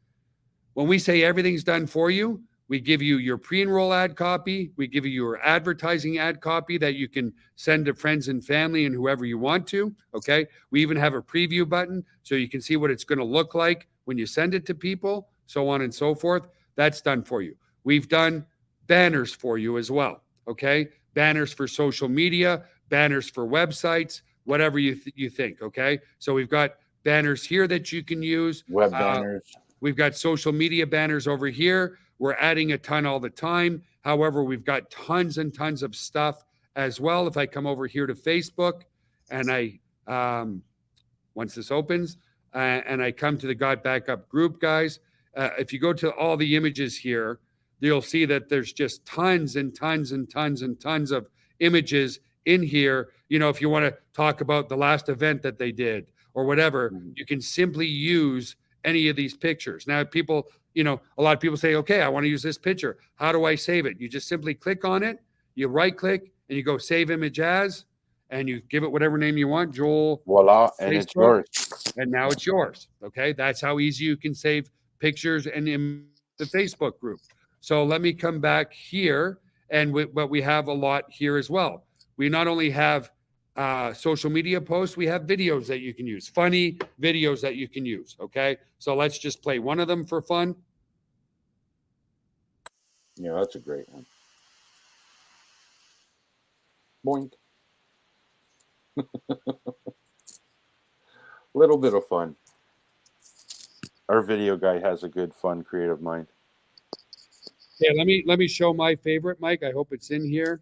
when we say everything's done for you, we give you your pre-enroll ad copy. We give you your advertising ad copy that you can send to friends and family and whoever you want to. Okay. We even have a preview button so you can see what it's going to look like when you send it to people, so on and so forth. That's done for you. We've done banners for you as well. Okay. Banners for social media, banners for websites, whatever you think. Okay. So we've got banners here that you can use. Web banners. We've got social media banners over here. We're adding a ton all the time. However, we've got tons and tons of stuff as well. If I come over here to Facebook and I, once this opens, and I come to the GotBackUp group, guys, if you go to all the images here, you'll see that there's just tons and tons and tons and tons of images in here. If you want to talk about the last event that they did or whatever, you can simply use any of these pictures. Now, people, a lot of people say, okay, I want to use this picture. How do I save it? You just simply click on it, you right click, and you go save image as, and you give it whatever name you want, Joel. Voila, and Facebook, it's yours. And now it's yours. Okay, that's how easy you can save pictures and in the Facebook group. So let me come back here, but we have a lot here as well. We not only have social media posts, we have videos that you can use, funny videos that you can use. Okay, so let's just play one of them for fun. Yeah, that's a great one. Boink. Little bit of fun. Our video guy has a good, fun, creative mind. Yeah, let me show my favorite, Mike. I hope it's in here.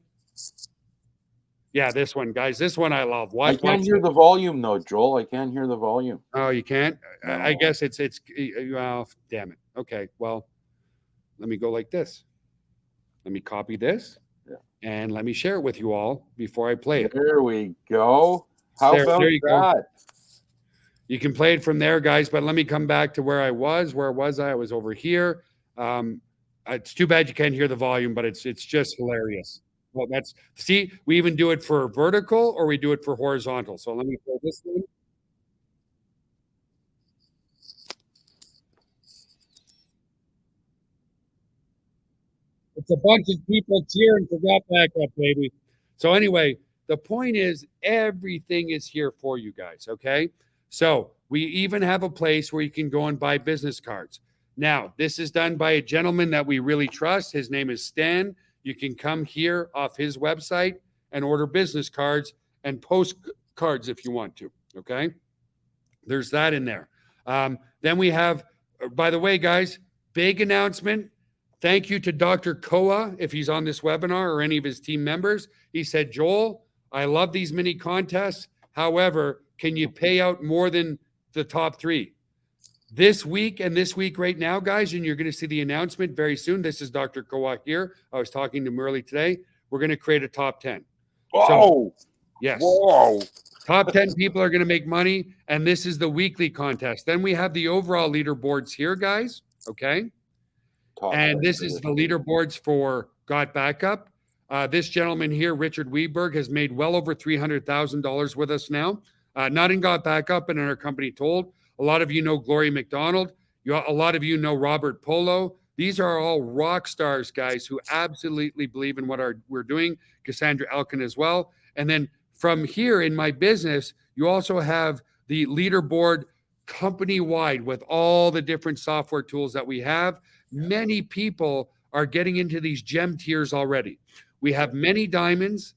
Yeah, this one, guys. This one I love. I can't hear the volume, though, Joel. I can't hear the volume. Oh, you can't? No. I guess it's well, damn it. Okay, well, let me go like this. Let me copy this. Yeah. And let me share it with you all before I play it. There we go. How about that? Go. You can play it from there, guys, but let me come back to where I was. Where was I? I was over here. It's too bad you can't hear the volume, but it's just hilarious. Well, see, we even do it for vertical or we do it for horizontal. So let me play this one. It's a bunch of people cheering for GotBackUp, baby. So anyway, the point is everything is here for you guys, okay? So we even have a place where you can go and buy business cards. Now, this is done by a gentleman that we really trust. His name is Stan. You can come here off his website and order business cards and postcards if you want to, okay? There's that in there. Then we have, by the way, guys, big announcement. Thank you to Dr. Koa, if he's on this webinar or any of his team members. He said, Joel, I love these mini contests. However, can you pay out more than the top 3? This week and this week right now, guys, and you're going to see the announcement very soon. This is Dr. Koa here. I was talking to him early today. We're going to create a top 10. Whoa. So, yes. Whoa. Top 10 people are going to make money, and this is the weekly contest. Then we have the overall leaderboards here, guys, okay? And this is the leaderboards for GotBackUp. This gentleman here, Richard Weberg, has made well over $300,000 with us now. not in GotBackUp and in our company Told. A lot of you know Glory McDonald. A lot of you know Robert Polo. These are all rock stars, guys, who absolutely believe in what we're doing. Cassandra Elkin as well. And then from here in my business, you also have the leaderboard company-wide with all the different software tools that we have. Many people are getting into these gem tiers already. We have many diamonds.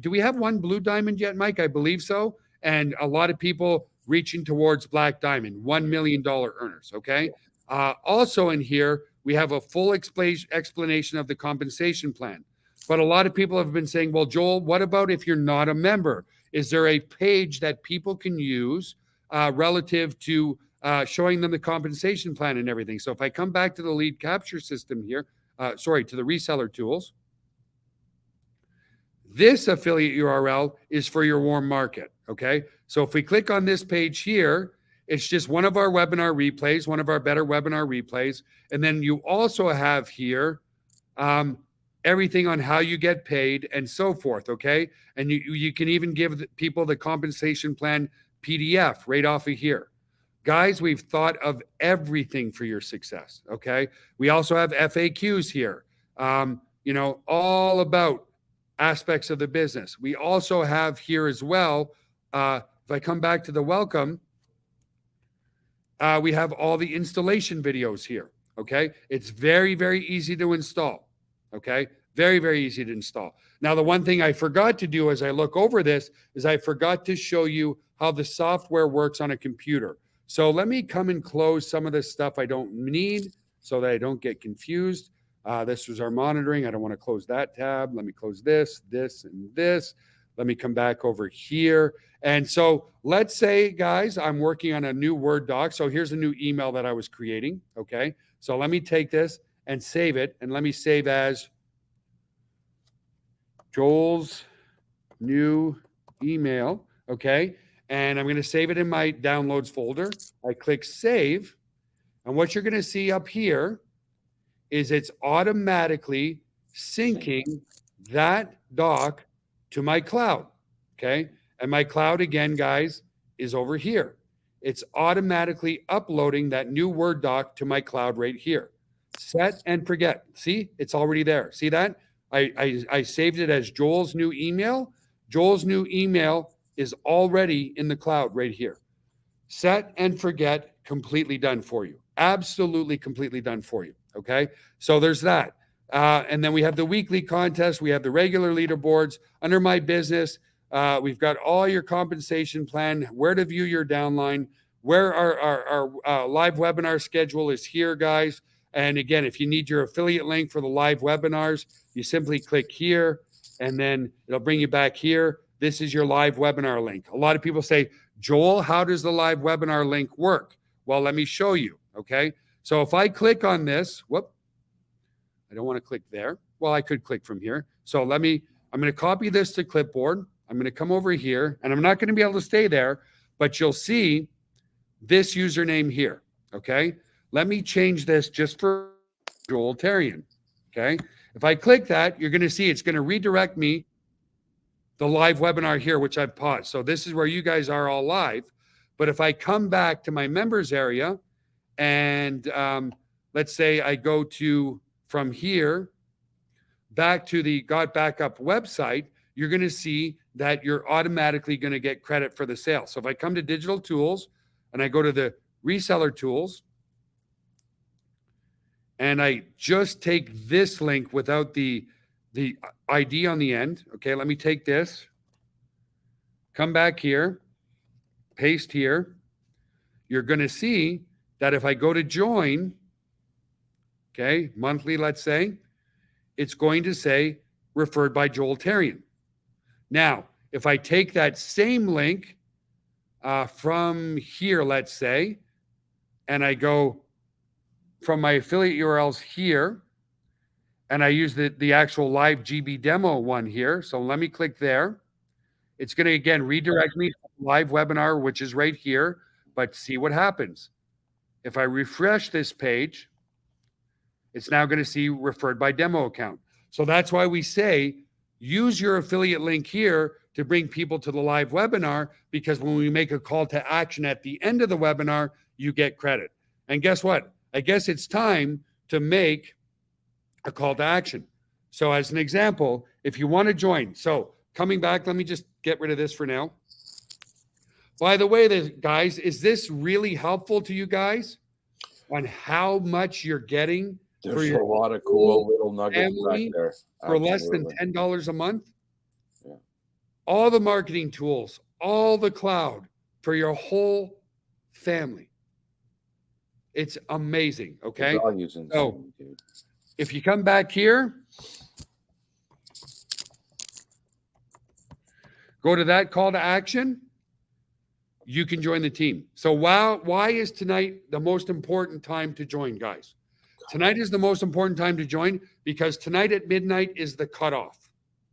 Do we have one blue diamond yet, Mike? I believe so. And a lot of people reaching towards black diamond, $1 million earners. Okay. Also in here, we have a full explanation of the compensation plan. But a lot of people have been saying, well, Joel, what about if you're not a member? Is there a page that people can use relative to showing them the compensation plan and everything? So if I come back to the lead capture system here, to the reseller tools, this affiliate URL is for your warm market, okay? So if we click on this page here, it's just one of our webinar replays, one of our better webinar replays. And then you also have here everything on how you get paid and so forth, okay? And you can even give people the compensation plan PDF right off of here. Guys, we've thought of everything for your success, okay? We also have FAQs here, all about aspects of the business. We also have here as well, if I come back to the welcome, we have all the installation videos here, okay? It's very, very easy to install, okay? Very, very easy to install. Now, the one thing I forgot to do as I look over this is I forgot to show you how the software works on a computer. So let me come and close some of this stuff I don't need so that I don't get confused. This was our monitoring. I don't want to close that tab. Let me close this, this, and this. Let me come back over here. And so let's say, guys, I'm working on a new Word doc. So here's a new email that I was creating, okay? So let me take this and save it. And let me save as Joel's new email, okay? And I'm going to save it in my downloads folder. I click save. And what you're going to see up here is it's automatically syncing that doc to my cloud, okay? And my cloud, again, guys, is over here. It's automatically uploading that new Word doc to my cloud right here. Set and forget. See, it's already there. See that? I saved it as Joel's new email. Joel's new email is already in the cloud right here. Set and forget, completely done for you. Absolutely completely done for you. Okay. So there's that. And then we have the weekly contest. We have the regular leaderboards under my business. We've got all your compensation plan, where to view your downline, where our live webinar schedule is here, guys. And again, if you need your affiliate link for the live webinars, you simply click here and then it'll bring you back here. This is your live webinar link. A lot of people say, Joel, how does the live webinar link work? Well, let me show you. Okay. So if I click on this, I don't want to click there. Well, I could click from here. So I'm going to copy this to clipboard. I'm going to come over here and I'm not going to be able to stay there, but you'll see this username here. Okay. Let me change this just for Joel Tarian. Okay. If I click that, you're going to see it's going to redirect me the live webinar here, which I've paused. So this is where you guys are all live. But if I come back to my members area and let's say I go to from here back to the GotBackUp website, you're going to see that you're automatically going to get credit for the sale. So if I come to digital tools and I go to the reseller tools and I just take this link without the ID on the end. Okay, let me take this, come back here, paste here. You're going to see that if I go to join, okay, monthly, let's say, it's going to say referred by Joel Tarian. Now, if I take that same link from here, let's say, and I go from my affiliate URLs here, and I use the actual live GB demo one here. So let me click there. It's going to, again, redirect me to the live webinar, which is right here. But see what happens. If I refresh this page, it's now going to see referred by demo account. So that's why we say use your affiliate link here to bring people to the live webinar, because when we make a call to action at the end of the webinar, you get credit. And guess what? I guess it's time to make a call to action. So as an example, if you want to join, so coming back, let me just get rid of this for now. By the way, guys, is this really helpful to you guys on how much you're getting? There's a lot of cool little nuggets back there. For less than $10 a month? Yeah. All the marketing tools, all the cloud for your whole family. It's amazing, okay? The value's insane, so dude. If you come back here, go to that call to action, you can join the team. So why is tonight the most important time to join, guys? Tonight is the most important time to join because tonight at midnight is the cutoff,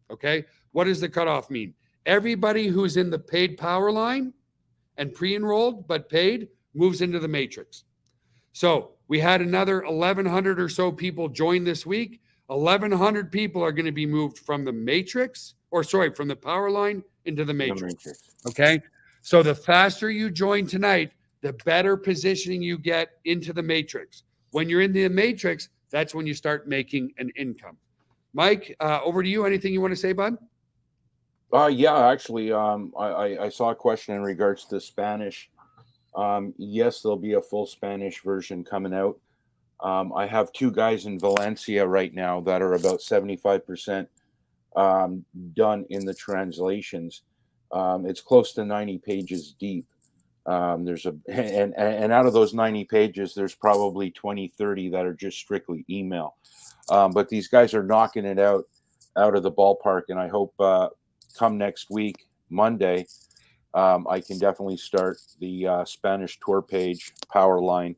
okay? What does the cutoff mean? Everybody who's in the paid power line and pre-enrolled but paid moves into the matrix. So we had another 1,100 or so people join this week. 1,100 people are going to be moved from the matrix, from the power line into the matrix. Okay? So the faster you join tonight, the better positioning you get into the matrix. When you're in the matrix, that's when you start making an income. Mike, over to you. Anything you want to say, bud? Yeah, actually, I saw a question in regards to Spanish. Yes, there'll be a full Spanish version coming out. I have 2 guys in Valencia right now that are about 75% done in the translations. It's close to 90 pages deep. And out of those 90 pages, there's probably 20, 30 that are just strictly email. But these guys are knocking it out of the ballpark, and I hope come next week, Monday, I can definitely start the Spanish tour page, power line,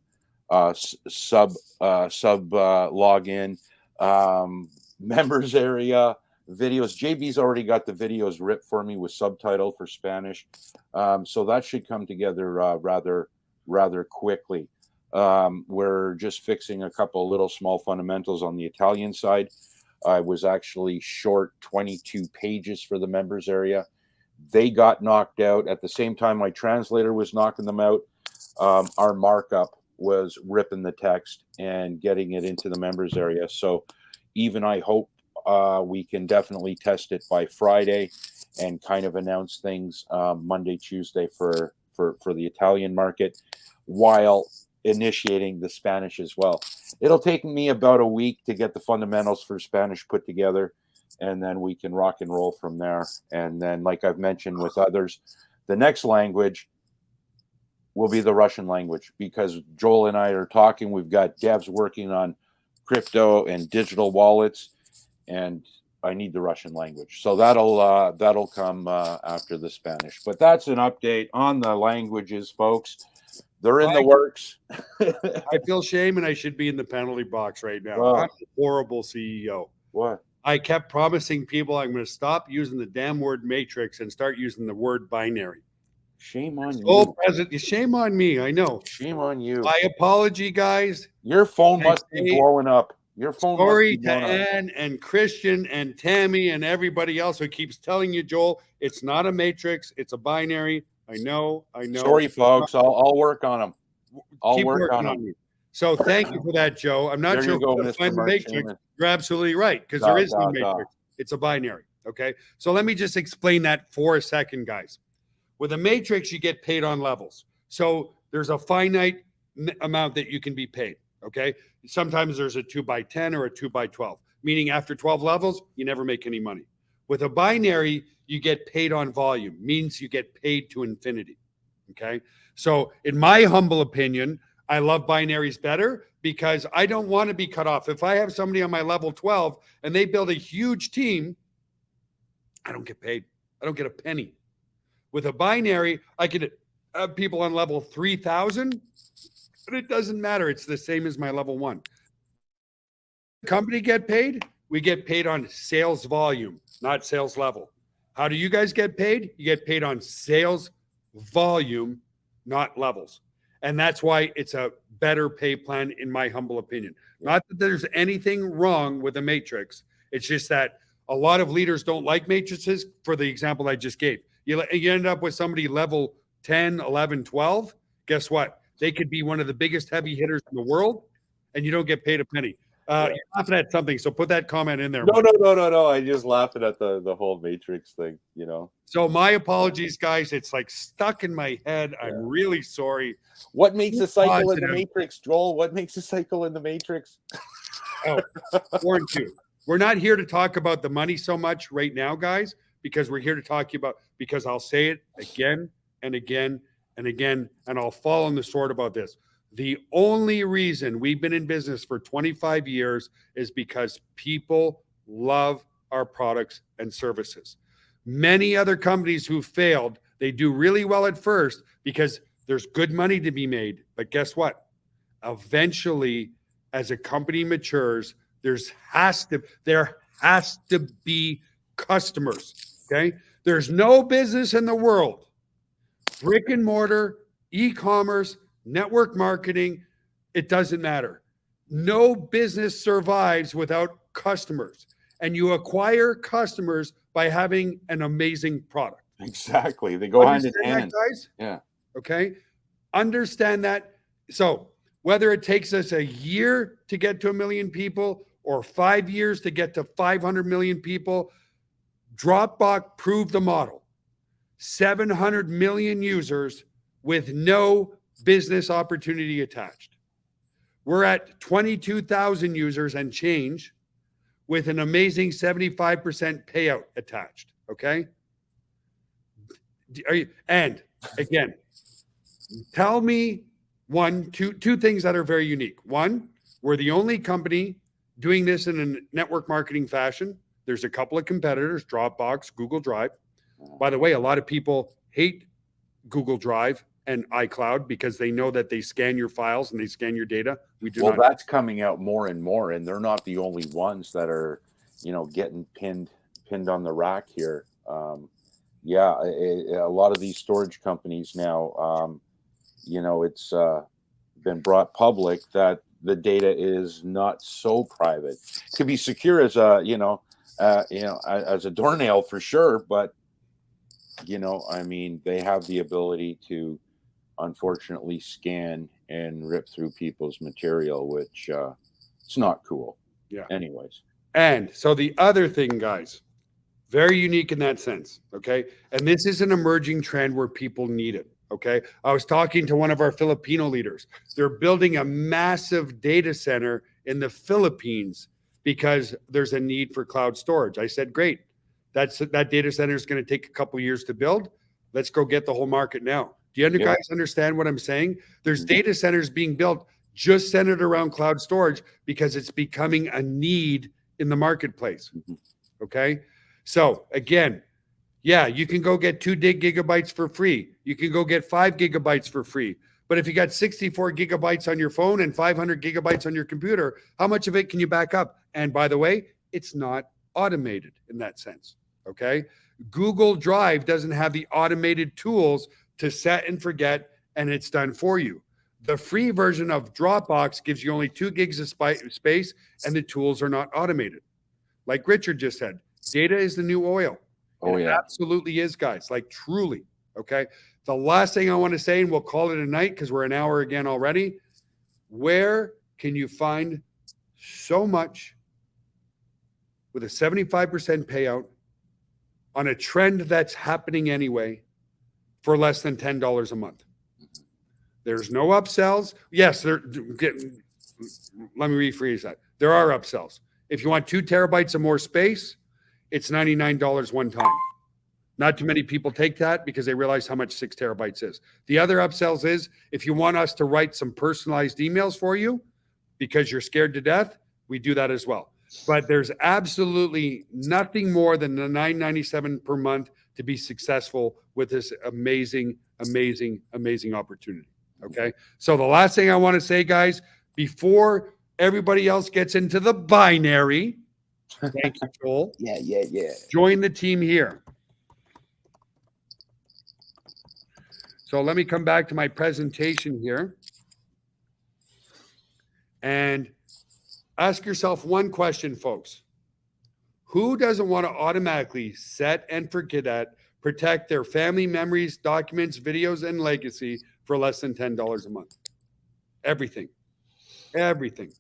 sub login, members area, videos. JB's already got the videos ripped for me with subtitle for Spanish, so that should come together rather quickly. We're just fixing a couple little small fundamentals on the Italian side. I was actually short 22 pages for the members area. They got knocked out at the same time my translator was knocking them out. Our markup was ripping the text and getting it into the members area. So even I hope we can definitely test it by Friday and kind of announce things Monday, Tuesday for the Italian market while initiating the Spanish as well. It'll take me about a week to get the fundamentals for Spanish put together, and then we can rock and roll from there. And then, like I've mentioned with others, the next language will be the Russian language, because Joel and I are talking. We've got devs working on crypto and digital wallets, and I need the Russian language. So that'll come after the Spanish. But that's an update on the languages, folks. They're in the works. I feel shame, and I should be in the penalty box right now. Well, I'm a horrible CEO. What? I kept promising people I'm going to stop using the damn word matrix and start using the word binary. Shame on you. Shame on me. I know. Shame on you. My apology, guys. Your phone must be blowing up. Your phone must be blowing up. Sorry to Ann and Christian and Tammy and everybody else who keeps telling you, Joel, it's not a matrix. It's a binary. I know. Sorry, folks. I'll work on them. I'll work on them. So thank you for that, Joe. I'm not sure if to find the matrix. You're absolutely right, because there is no matrix. It's a binary. Okay. So let me just explain that for a second, guys. With a matrix, you get paid on levels. So there's a finite amount that you can be paid. Okay. Sometimes there's a 2x10 or a 2x12, meaning after 12 levels, you never make any money. With a binary, you get paid on volume, means you get paid to infinity. Okay. So in my humble opinion, I love binaries better because I don't want to be cut off. If I have somebody on my level 12 and they build a huge team, I don't get paid. I don't get a penny. With a binary, I could have people on level 3,000, but it doesn't matter. It's the same as my level 1. Company get paid? We get paid on sales volume, not sales level. How do you guys get paid? You get paid on sales volume, not levels. And that's why it's a better pay plan, in my humble opinion. Not that there's anything wrong with a matrix. It's just that A lot of leaders don't like matrices for the example I just gave. You end up with somebody level 10, 11, 12. Guess what? They could be one of the biggest heavy hitters in the world, and you don't get paid a penny. You're laughing at something, so put that comment in there. No. I just laughing at the whole matrix thing, you know. So my apologies, guys. It's like stuck in my head. I'm really sorry. What makes a cycle in the matrix, Joel? What makes a cycle in the matrix? Oh, 4 and 2. We're not here to talk about the money so much right now, guys, because we're here to talk about, because I'll say it again and again and again, and I'll fall on the sword about this. The only reason we've been in business for 25 years is because people love our products and services. Many other companies who failed, they do really well at first because there's good money to be made. But guess what? Eventually, as a company matures, there has to be customers. Okay. There's no business in the world, brick and mortar, e-commerce, network marketing, it doesn't matter. No business survives without customers. And you acquire customers by having an amazing product. Exactly. They go hand in hand. Guys? Yeah. Okay. Understand that. So whether it takes us a year to get to 1 million people or 5 years to get to 500 million people, Dropbox proved the model. 700 million users with no business opportunity attached. We're at 22,000 users and change with an amazing 75% payout attached. Okay. And again, tell me two things that are very unique. One, we're the only company doing this in a network marketing fashion. There's a couple of competitors, Dropbox, Google Drive. By the way, a lot of people hate Google Drive and iCloud because they know that they scan your files and they scan your data. We do not. Well, that's coming out more and more, and they're not the only ones that are, getting pinned on the rack here. A lot of these storage companies now, it's been brought public that the data is not so private. It could be secure as as a doornail for sure, but they have the ability to unfortunately scan and rip through people's material, which it's not cool. Yeah. Anyways. And so the other thing, guys, very unique in that sense. Okay. And this is an emerging trend where people need it. Okay. I was talking to one of our Filipino leaders. They're building a massive data center in the Philippines because there's a need for cloud storage. I said, great. That data center is going to take a couple of years to build. Let's go get the whole market now. Do you guys understand what I'm saying? There's data centers being built just centered around cloud storage because it's becoming a need in the marketplace. Okay. So again, you can go get 2 gigabytes for free. You can go get 5 gigabytes for free. But if you got 64 gigabytes on your phone and 500 gigabytes on your computer, how much of it can you back up? And by the way, it's not automated in that sense. Okay. Google Drive doesn't have the automated tools to set and forget, and it's done for you. The free version of Dropbox gives you only 2 gigs of space, and the tools are not automated. Like Richard just said, data is the new oil. It absolutely is, guys, like truly. Okay. The last thing I want to say, and we'll call it a night because we're an hour again already. Where can you find so much with a 75% payout on a trend that's happening anyway for less than $10 a month? There's no upsells. Yes, let me rephrase that. There are upsells. If you want 2 terabytes of more space, it's $99 one time. Not too many people take that because they realize how much 6 terabytes is. The other upsells is if you want us to write some personalized emails for you because you're scared to death, we do that as well. But there's absolutely nothing more than the $9.97 per month to be successful with this amazing, amazing, amazing opportunity. Okay. So the last thing I want to say, guys, before everybody else gets into the binary, thank you, Joel. Yeah. Join the team here. So let me come back to my presentation here and ask yourself one question, folks. Who doesn't want to automatically set and forget, protect their family memories, documents, videos, and legacy for less than $10 a month? Everything. Everything.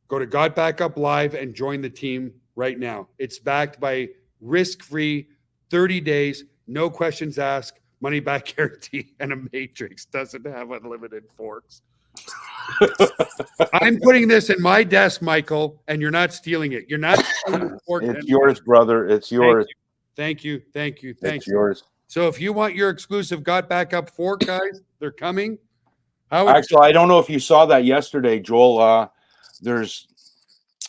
Go to GotBackUp Live and join the team right now. It's backed by risk-free 30 days, no questions asked, money back guarantee, and a matrix. Doesn't have unlimited forks. I'm putting this in my desk, Michael, and you're not stealing it. You're not stealing the fork. It's yours, brother. It's yours. Thank you. It's yours. So if you want your exclusive GotBackUp fork, guys, they're coming. Actually, I don't know if you saw that yesterday, Joel. There's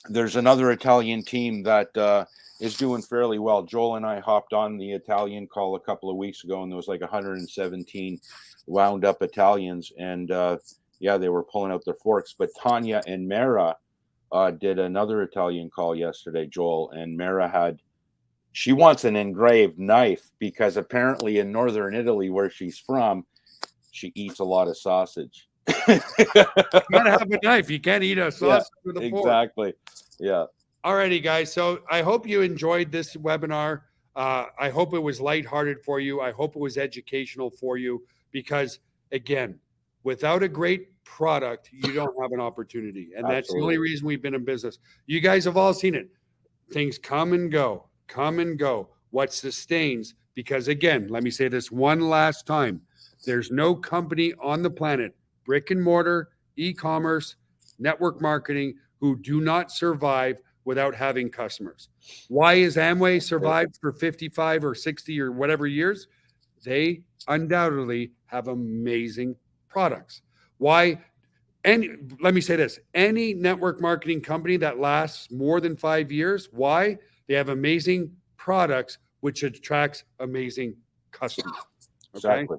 another Italian team that is doing fairly well. Joel and I hopped on the Italian call a couple of weeks ago, and there was like 117 wound up Italians, and yeah, they were pulling out their forks. But Tanya and Mara did another Italian call yesterday, Joel, and Mara she wants an engraved knife because apparently in northern Italy, where she's from, she eats a lot of sausage. You gotta have a knife. You can't eat a sausage with a fork. Exactly. Yeah. Alrighty, guys. So I hope you enjoyed this webinar. I hope it was lighthearted for you. I hope it was educational for you because, again, without a great product, you don't have an opportunity. And that's the only reason we've been in business. You guys have all seen it. Things come and go. What sustains, because again, let me say this one last time. There's no company on the planet, brick and mortar, e-commerce, network marketing, who do not survive without having customers. Why has Amway survived for 55 or 60 or whatever years? They undoubtedly have amazing products. Why? And let me say this, any network marketing company that lasts more than 5 years, why? They have amazing products, which attracts amazing customers. Okay? Exactly.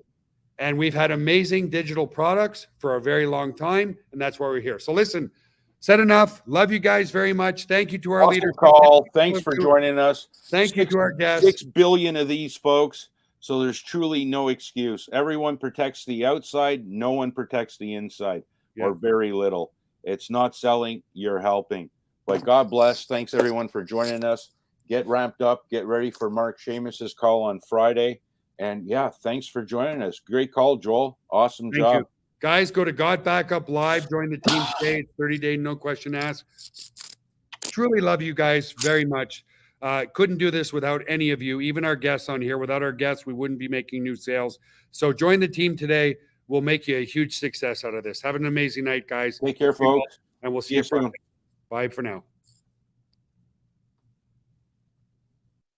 And we've had amazing digital products for a very long time, and that's why we're here. So listen, said enough. Love you guys very much. Thank you to our leaders. Call. Thanks for joining us. Thank you to our guests. 6 billion of these folks. So there's truly no excuse. Everyone protects the outside. No one protects the inside, or very little. It's not selling. You're helping. But God bless. Thanks, everyone, for joining us. Get ramped up. Get ready for Mark Seamus's call on Friday. And yeah, thanks for joining us. Great call, Joel. Awesome job. Thank you. Guys, go to GotBackUp Live. Join the team today. 30-day, no question asked. Truly love you guys very much. Couldn't do this without any of you, even our guests on here. Without our guests, we wouldn't be making new sales. So join the team today. We'll make you a huge success out of this. Have an amazing night, guys. Take care, folks. And we'll see you soon. Bye for now.